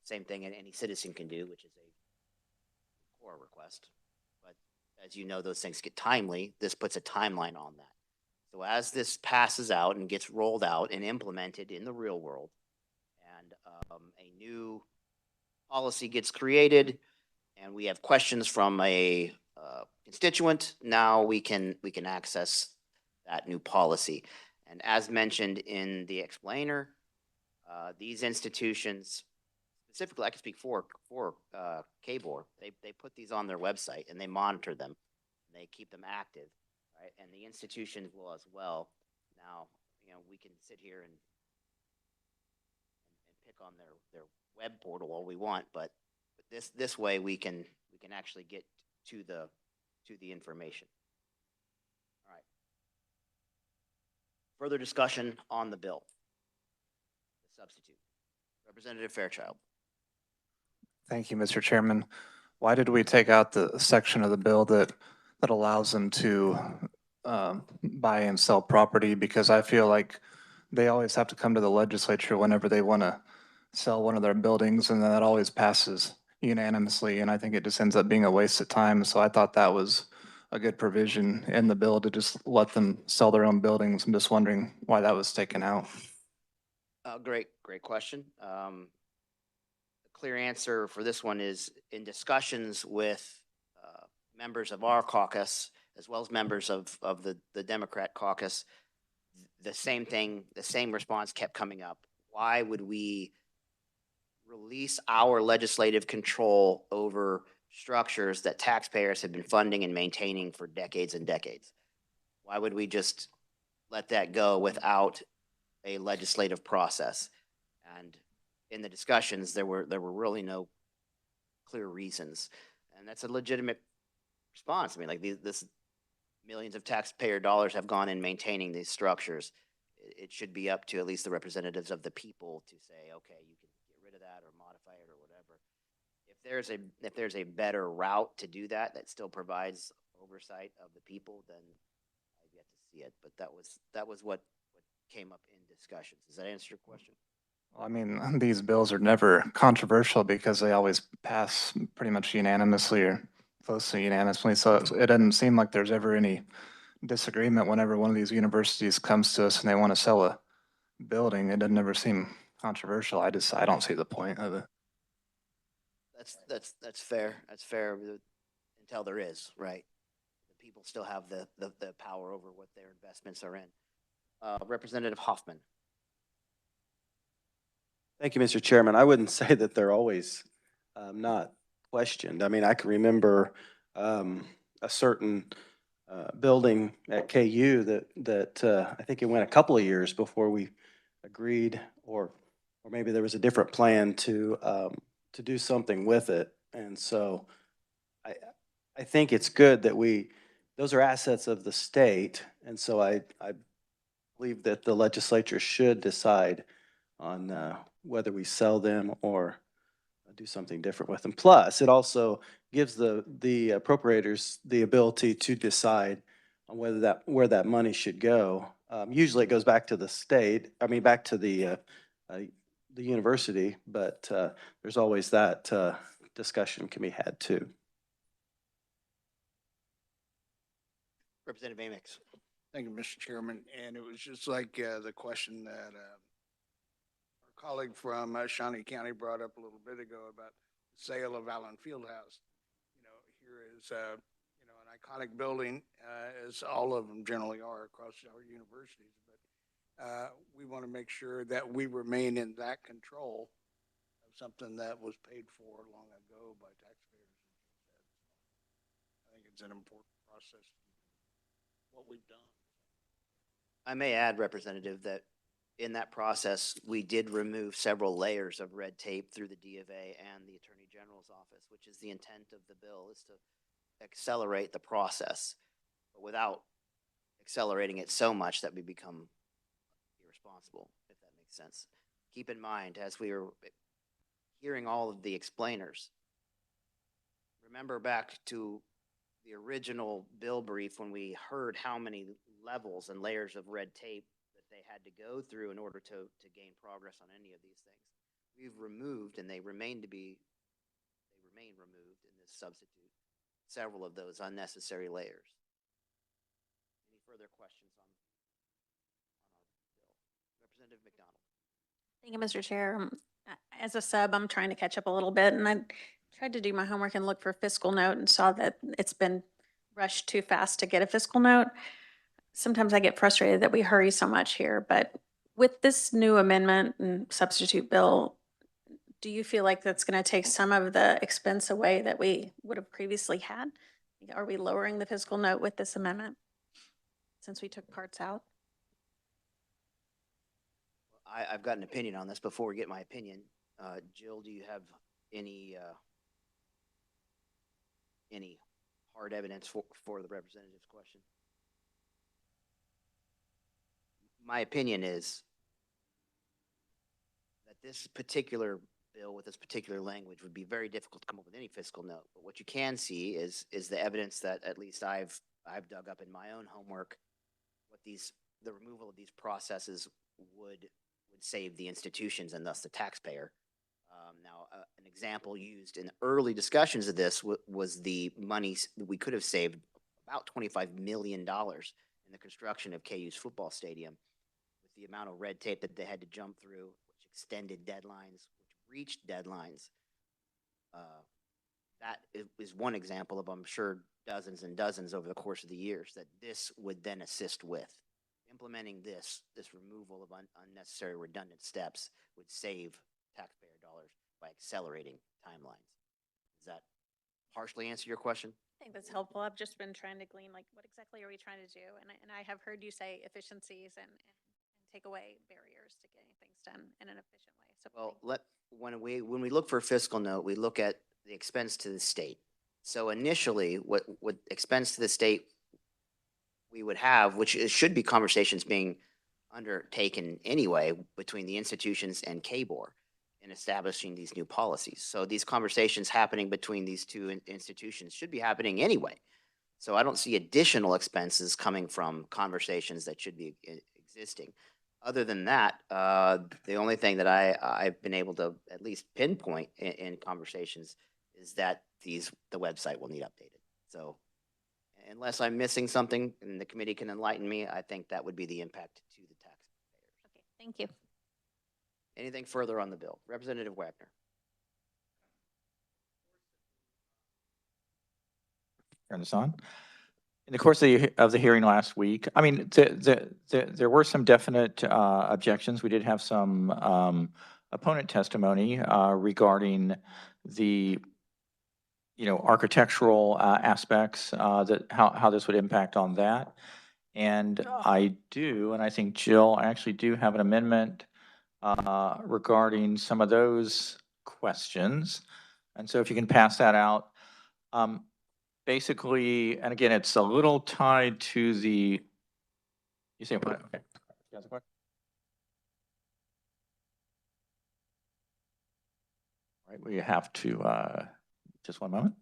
same thing any citizen can do, which is a core request. But as you know, those things get timely. This puts a timeline on that. So as this passes out and gets rolled out and implemented in the real world, and a new policy gets created, and we have questions from a constituent, now we can access that new policy. And as mentioned in the explainer, these institutions, specifically, I can speak for KBOR, they put these on their website and they monitor them, and they keep them active, right? And the institutions will as well. Now, we can sit here and pick on their web portal all we want, but this way we can actually get to the information. All right. Further discussion on the bill. The substitute. Representative Fairchild. Thank you, Mr. Chairman. Why did we take out the section of the bill that allows them to buy and sell property? Because I feel like they always have to come to the legislature whenever they want to sell one of their buildings, and that always passes unanimously, and I think it just ends up being a waste of time. So I thought that was a good provision in the bill to just let them sell their own buildings. I'm just wondering why that was taken out. Great question. The clear answer for this one is in discussions with members of our caucus, as well as members of the Democrat caucus, the same thing, the same response kept coming up. Why would we release our legislative control over structures that taxpayers have been funding and maintaining for decades and decades? Why would we just let that go without a legislative process? And in the discussions, there were really no clear reasons, and that's a legitimate response. I mean, like this millions of taxpayer dollars have gone in maintaining these structures. It should be up to at least the representatives of the people to say, okay, you can get rid of that or modify it or whatever. If there's a better route to do that still provides oversight of the people, then I've yet to see it. But that was what came up in discussions. Does that answer your question? Well, I mean, these bills are never controversial because they always pass pretty much unanimously or close to unanimously. So it doesn't seem like there's ever any disagreement whenever one of these universities comes to us and they want to sell a building. It doesn't ever seem controversial. I don't see the point of it. That's fair. That's fair until there is, right? The people still have the power over what their investments are in. Representative Hoffman. Thank you, Mr. Chairman. I wouldn't say that they're always not questioned. I mean, I can remember a certain building at KU that I think it went a couple of years before we agreed, or maybe there was a different plan to do something with it. And so I think it's good that those are assets of the state. And so I believe that the legislature should decide on whether we sell them or do something different with them. Plus, it also gives the appropriators the ability to decide on where that money should go. Usually it goes back to the state, back to the university, but there's always that discussion can be had too. Representative Amix. Thank you, Mr. Chairman. And it was just like the question that our colleague from Shawnee County brought up a little bit ago about the sale of Allen Fieldhouse. Here is an iconic building, as all of them generally are across our universities. But we want to make sure that we remain in that control of something that was paid for long ago by taxpayers. I think it's an important process. What we've done. I may add, Representative, that in that process, we did remove several layers of red tape through the D of A and the Attorney General's office, which is the intent of the bill, is to accelerate the process, but without accelerating it so much that we become irresponsible, if that makes sense. Keep in mind, as we were hearing all of the explainers, remember back to the original bill brief when we heard how many levels and layers of red tape that they had to go through in order to gain progress on any of these things. We've removed, and they remain removed in this substitute, several of those unnecessary layers. Any further questions on our bill? Representative McDonald. Thank you, Mr. Chair. As a sub, I'm trying to catch up a little bit, and I tried to do my homework and look for a fiscal note and saw that it's been rushed too fast to get a fiscal note. Sometimes I get frustrated that we hurry so much here, but with this new amendment and substitute bill, do you feel like that's going to take some of the expense away that we would have previously had? Are we lowering the fiscal note with this amendment since we took parts out? I've got an opinion on this before we get my opinion. Jill, do you have any hard evidence for the representative's question? My opinion is that this particular bill with this particular language would be very difficult to come up with any fiscal note. But what you can see is the evidence that at least I've dug up in my own homework, what the removal of these processes would save the institutions and thus the taxpayer. Now, an example used in early discussions of this was the money we could have saved about $25 million in the construction of KU's football stadium, with the amount of red tape that they had to jump through, which extended deadlines, which reached deadlines. That is one example of, I'm sure, dozens and dozens over the course of the years that this would then assist with. Implementing this removal of unnecessary redundant steps would save taxpayer dollars by accelerating timelines. Does that partially answer your question? I think that's helpful. I've just been trying to glean, like, what exactly are we trying to do? And I have heard you say efficiencies and take away barriers to getting things done in an efficient way. So when we look for a fiscal note, we look at the expense to the state. So initially, what expense to the state we would have, which should be conversations being undertaken anyway between the institutions and KBOR in establishing these new policies. So these conversations happening between these two institutions should be happening anyway. So I don't see additional expenses coming from conversations that should be existing. Other than that, the only thing that I've been able to at least pinpoint in conversations is that the website will need updated. So unless I'm missing something and the committee can enlighten me, I think that would be the impact to the taxpayers. Okay, thank you. Anything further on the bill? Representative Wagner. Turn this on. In the course of the hearing last week, I mean, there were some definite objections. We did have some opponent testimony regarding the architectural aspects, that how this would impact on that. And I think Jill, I actually do have an amendment regarding some of those questions. And so if you can pass that out. Basically, and again, it's a little tied to the, you say what? Okay. You have a question? Right, we have to, just one moment.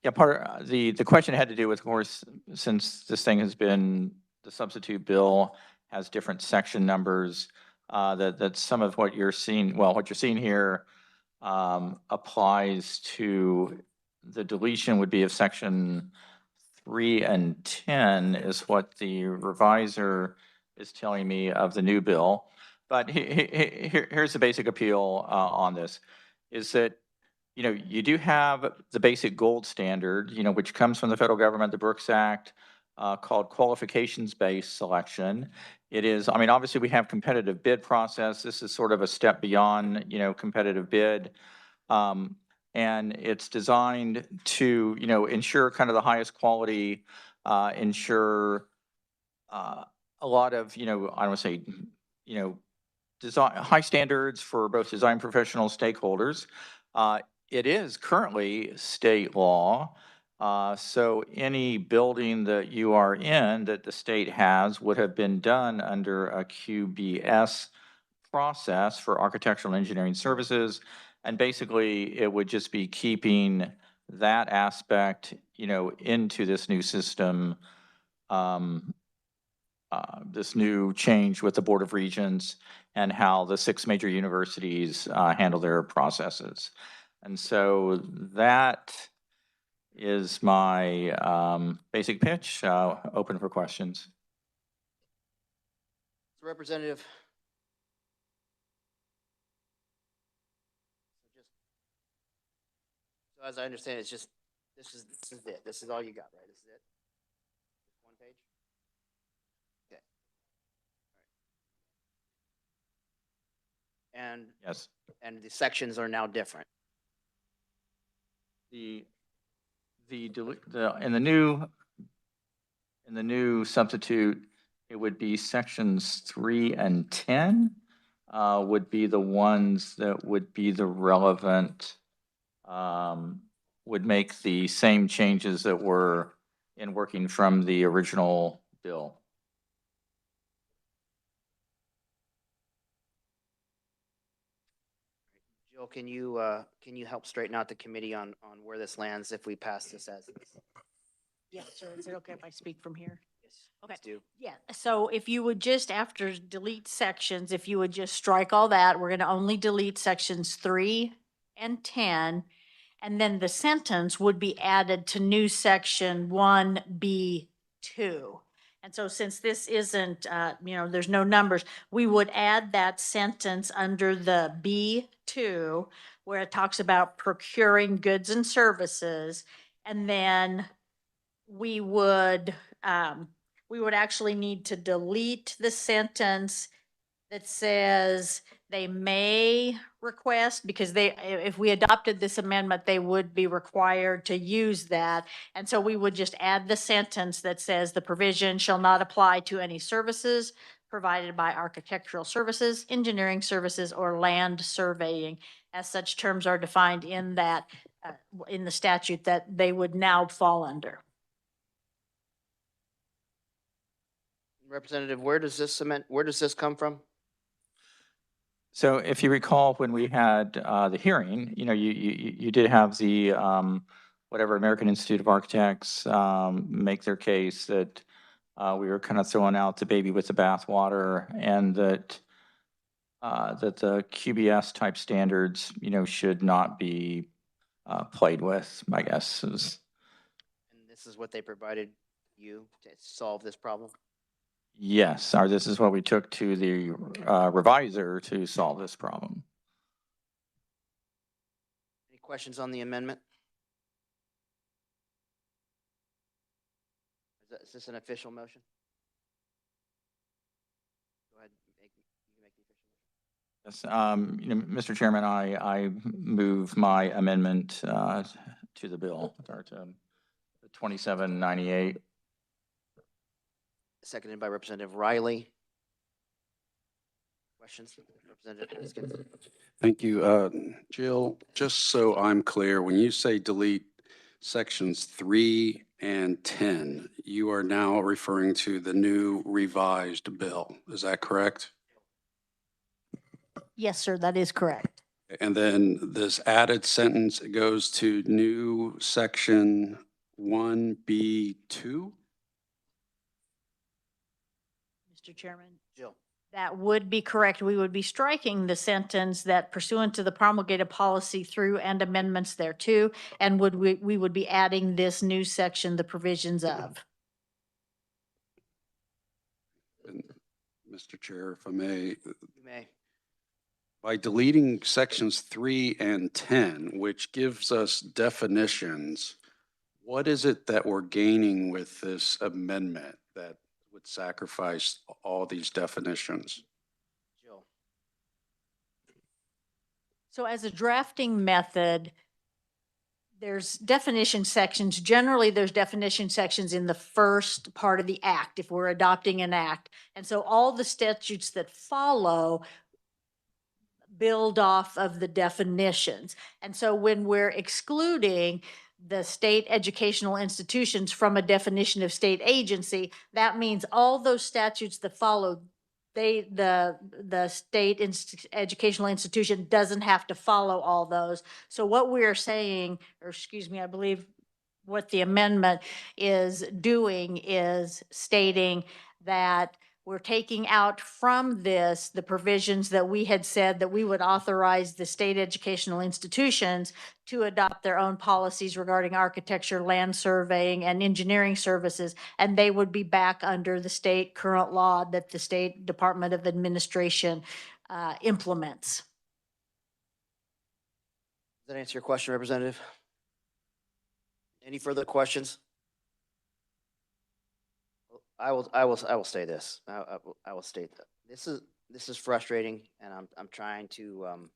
Yeah, the question had to do with, of course, since this thing has been, the substitute bill has different section numbers, that some of what you're seeing, well, what you're seeing here applies to, the deletion would be of section 3 and 10 is what the reviser is telling me of the new bill. But here's the basic appeal on this, is that, you know, you do have the basic gold standard, you know, which comes from the federal government, the Brooks Act, called qualifications-based selection. It is, I mean, obviously we have competitive bid process. This is sort of a step beyond, you know, competitive bid. And it's designed to, you know, ensure kind of the highest quality, ensure a lot of, you know, I don't want to say, you know, design, high standards for both design professional stakeholders. It is currently state law. So any building that you are in that the state has would have been done under a QBS process for architectural engineering services. And basically, it would just be keeping that aspect, you know, into this new system, this new change with the Board of Regents and how the 6 major universities handle their processes. And so that is my basic pitch. Open for questions. Representative. So as I understand, it's just, this is it. This is all you got, right? This is it? Just one page? Okay. All right. Yes. And the sections are now different. In the new substitute, it would be sections 3 and 10 would be the ones that would be the relevant, would make the same changes that were in working from the original bill. Jill, can you help straighten out the committee on where this lands if we pass this as is? Yes, sir. Is it okay if I speak from here? Yes, Okay. please do. Yeah, so if you would just, after delete sections, if you would just strike all that, we're going to only delete sections 3 and 10. And then the sentence would be added to new section 1B2. And so since this isn't, you know, there's no numbers, we would add that sentence under the B2 where it talks about procuring goods and services. And then we would actually need to delete the sentence that says they may request, because if we adopted this amendment, they would be required to use that. And so we would just add the sentence that says the provision shall not apply to any services provided by architectural services, engineering services, or land surveying, as such terms are defined in that, in the statute that they would now fall under. Representative, where does this come from? So if you recall, when we had the hearing, you know, you did have the, whatever, American Institute of Architects make their case that we were kind of throwing out the baby with the bathwater, and that the QBS type standards, you know, should not be played with, I guess is. And this is what they provided you to solve this problem? Yes, this is what we took to the reviser to solve this problem. Any questions on the amendment? Is this an official motion? Go ahead, you can make the official. Yes, Mr. Chairman, I move my amendment to the bill, or to 2798. Seconded by Representative Riley. Questions? Representative Haskins? Thank you. Jill, just so I'm clear, when you say delete sections 3 and 10, you are now referring to the new revised bill. Is that correct? Yes, sir, that is correct. And then this added sentence goes to new section 1B2? Mr. Chairman. Jill? That would be correct. We would be striking the sentence that pursuant to the promulgated policy through and amendments thereto, and we would be adding this new section, the provisions of. And Mr. Chair, if I may, You may. by deleting sections 3 and 10, which gives us definitions, what is it that we're gaining with this amendment that would sacrifice all these definitions? Jill? So as a drafting method, there's definition sections. Generally, there's definition sections in the first part of the act, if we're adopting an act. And so all the statutes that follow build off of the definitions. And so when we're excluding the state educational institutions from a definition of state agency, that means all those statutes that follow, the state educational institution doesn't have to follow all those. So what we're saying, or excuse me, I believe what the amendment is doing is stating that we're taking out from this the provisions that we had said that we would authorize the state educational institutions to adopt their own policies regarding architecture, land surveying, and engineering services, and they would be back under the state current law that the State Department of Administration implements. Does that answer your question, Representative? Any further questions? I will say this. I will state that this is frustrating, and I'm trying to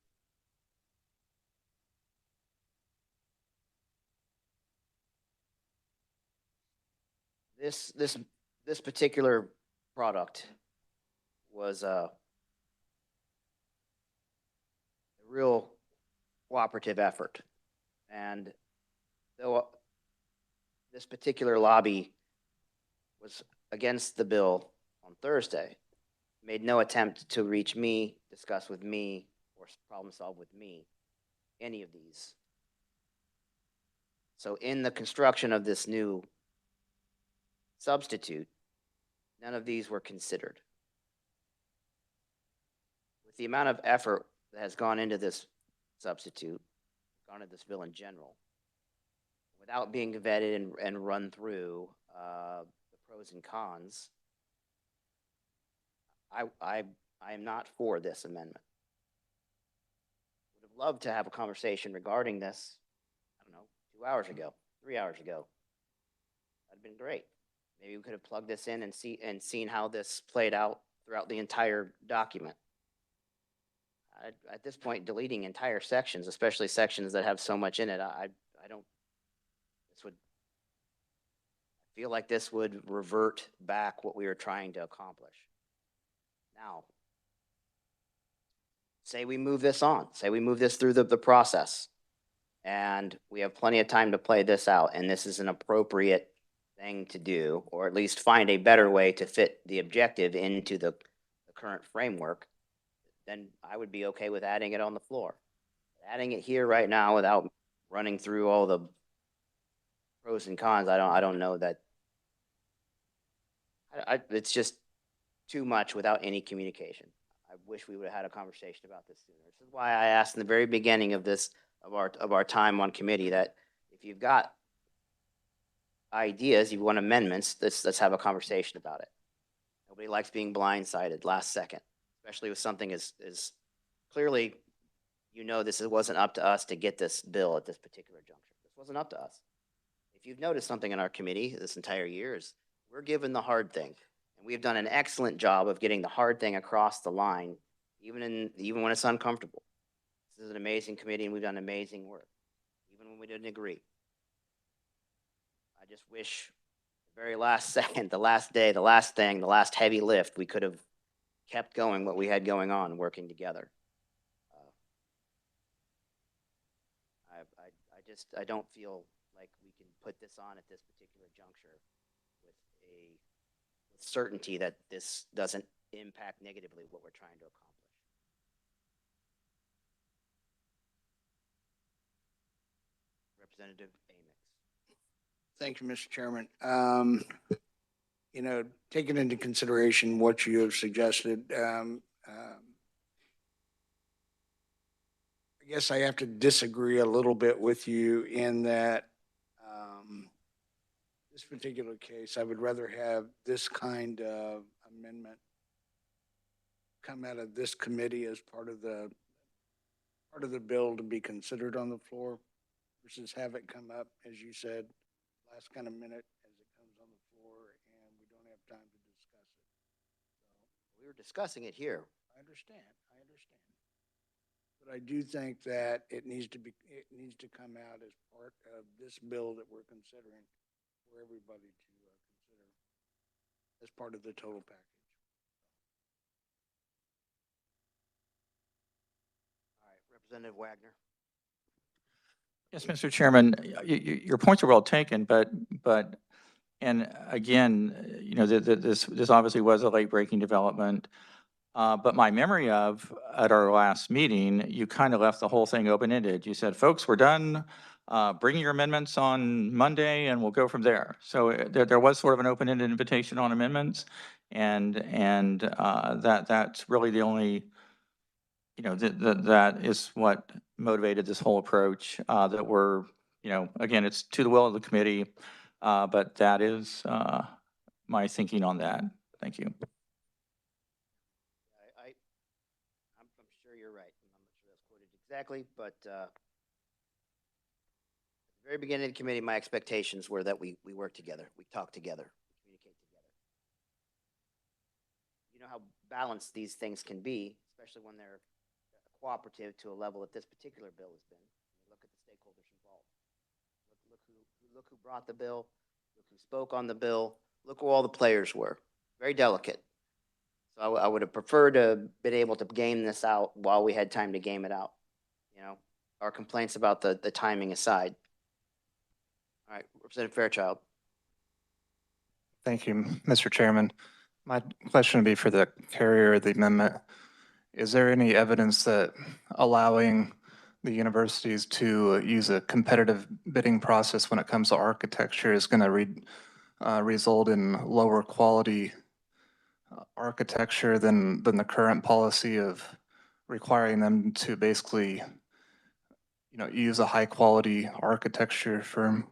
this particular product was a real cooperative effort, and though this particular lobby was against the bill on Thursday, made no attempt to reach me, discuss with me, or problem solve with me any of these. So in the construction of this new substitute, none of these were considered. With the amount of effort that has gone into this substitute, gone into this bill in general, without being vetted and run through the pros and cons, I am not for this amendment. Would have loved to have a conversation regarding this, I don't know, 2 hours ago, 3 hours ago. That'd been great. Maybe we could have plugged this in and seen how this played out throughout the entire document. At this point, deleting entire sections, especially sections that have so much in it, I don't, I feel like this would revert back what we were trying to accomplish. Now, say we move this on, say we move this through the process, and we have plenty of time to play this out, and this is an appropriate thing to do, or at least find a better way to fit the objective into the current framework, then I would be okay with adding it on the floor. Adding it here right now without running through all the pros and cons, I don't know that. It's just too much without any communication. I wish we would have had a conversation about this sooner. This is why I asked in the very beginning of this, of our time on committee, that if you've got ideas, you want amendments, let's have a conversation about it. Nobody likes being blindsided last second, especially with something as clearly, this wasn't up to us to get this bill at this particular juncture. This wasn't up to us. If you've noticed something in our committee this entire year, is we're given the hard thing. And we've done an excellent job of getting the hard thing across the line even when it's uncomfortable. This is an amazing committee and we've done amazing work, even when we didn't agree. I just wish the very last second, the last day, the last thing, the last heavy lift, we could have kept going what we had going on, working together. I don't feel like we can put this on at this particular juncture with certainty that this doesn't impact negatively what we're trying to accomplish. Representative Amix. Thank you, Mr. Chairman. You know, taking into consideration what you have suggested, I guess I have to disagree a little bit with you in that this particular case, I would rather have this kind of amendment come out of this committee as part of the bill to be considered on the floor versus have it come up, as you said, last kind of minute as it comes on the floor and we don't have time to discuss it. So, We were discussing it here. I understand. But I do think that it needs to come out as part of this bill that we're considering for everybody to consider as part of the total package. All right, Representative Wagner. Yes, Mr. Chairman, your points are well taken, but, and again, you know, this obviously was a late-breaking development. But my memory of, at our last meeting, you kind of left the whole thing open-ended. You said, folks, we're done. Bring your amendments on Monday and we'll go from there. So there was sort of an open-ended invitation on amendments. And that's really the only, you know, that is what motivated this whole approach, that we're, you know, again, it's to the will of the committee. But that is my thinking on that. Thank you. I'm sure you're right. I'm not sure that's quoted exactly, but at the very beginning of the committee, my expectations were that we work together, we talk together, we communicate together. You know how balanced these things can be, especially when they're cooperative to a level that this particular bill has been. Look at the stakeholders involved. Look who brought the bill. Look who spoke on the bill. Look who all the players were. Very delicate. So I would have preferred to been able to game this out while we had time to game it out. You know, our complaints about the timing aside. All right, Representative Fairchild. Thank you, Mr. Chairman. My question would be for the carrier of the amendment. Is there any evidence that allowing the universities to use a competitive bidding process when it comes to architecture is going to result in lower quality architecture than the current policy of requiring them to basically, you know, use a high quality architecture firm?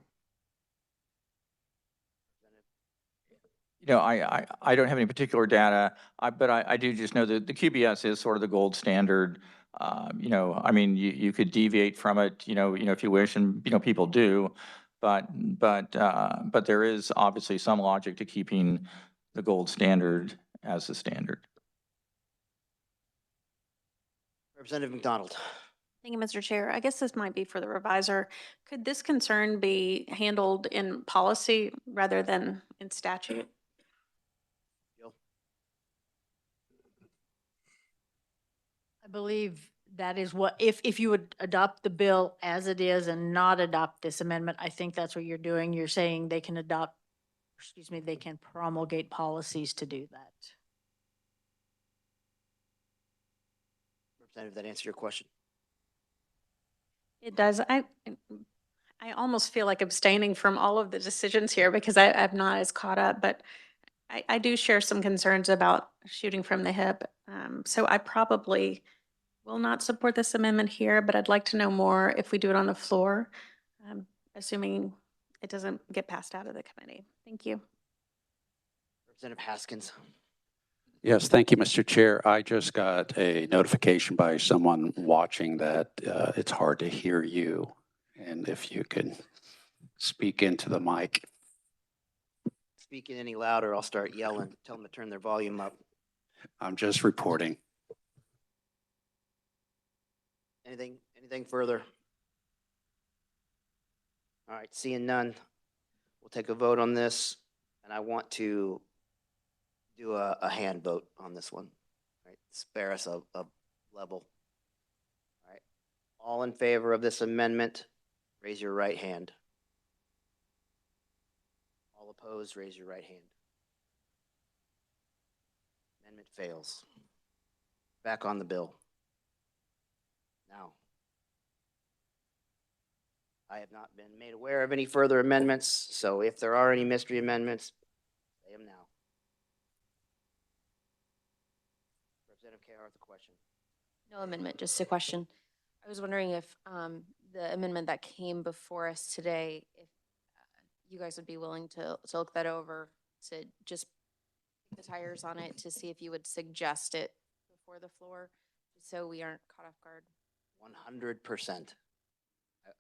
You know, I don't have any particular data, but I do just know that the QBS is sort of the gold standard. You know, I mean, you could deviate from it, you know, if you wish, and, you know, people do, but there is obviously some logic to keeping the gold standard as the standard. Representative McDonald. Thank you, Mr. Chair. I guess this might be for the revisor. Could this concern be handled in policy rather than in statute? I believe that is what, if you would adopt the bill as it is and not adopt this amendment, I think that's what you're doing. You're saying they can adopt, excuse me, they can promulgate policies to do that. Representative, that answer your question? It does. I almost feel like abstaining from all of the decisions here because I'm not as caught up, but I do share some concerns about shooting from the hip. So I probably will not support this amendment here, but I'd like to know more if we do it on the floor, assuming it doesn't get passed out of the committee. Thank you. Representative Haskins. Yes, thank you, Mr. Chair. I just got a notification by someone watching that it's hard to hear you. And if you could speak into the mic. Speaking any louder, I'll start yelling. Tell them to turn their volume up. I'm just reporting. Anything further? All right, seeing none, we'll take a vote on this, and I want to do a hand vote on this one. All right, spare us a level. All right, all in favor of this amendment, raise your right hand. All opposed, raise your right hand. Amendment fails. Back on the bill. Now, I have not been made aware of any further amendments, so if there are any mystery amendments, say them now. Representative Kahar, the question. No amendment, just a question. I was wondering if the amendment that came before us today, if you guys would be willing to look that over, to just kick the tires on it, to see if you would suggest it before the floor, so we aren't caught off guard. 100%.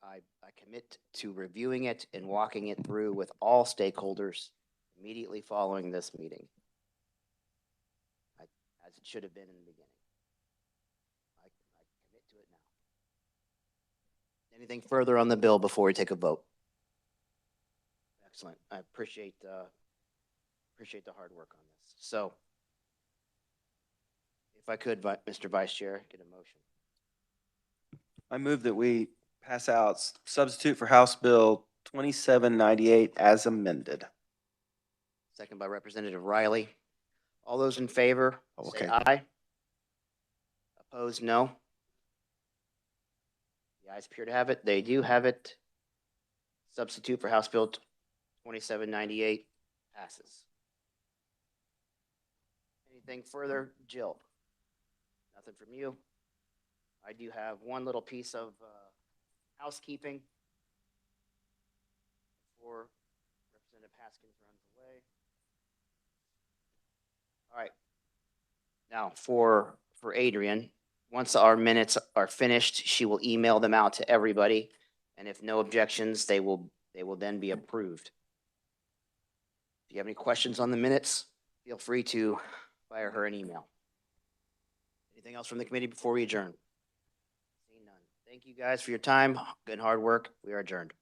I commit to reviewing it and walking it through with all stakeholders immediately following this meeting, as it should have been in the beginning. I commit to it now. Anything further on the bill before we take a vote? Excellent. I appreciate the hard work on this. So, if I could, Mr. Vice Chair, get a motion. I move that we pass out substitute for House Bill 2798 as amended. Second by Representative Riley. All those in favor, say Okay. aye. Opposed, no. The ayes appear to have it. They do have it. Substitute for House Bill 2798 passes. Anything further, Jill? Nothing from you. I do have one little piece of housekeeping before Representative Haskins runs away. All right. Now, for Adrian, once our minutes are finished, she will email them out to everybody, and if no objections, they will then be approved. If you have any questions on the minutes, feel free to fire her an email. Anything else from the committee before we adjourn? Seeing none. Thank you guys for your time. Good hard work. We are adjourned.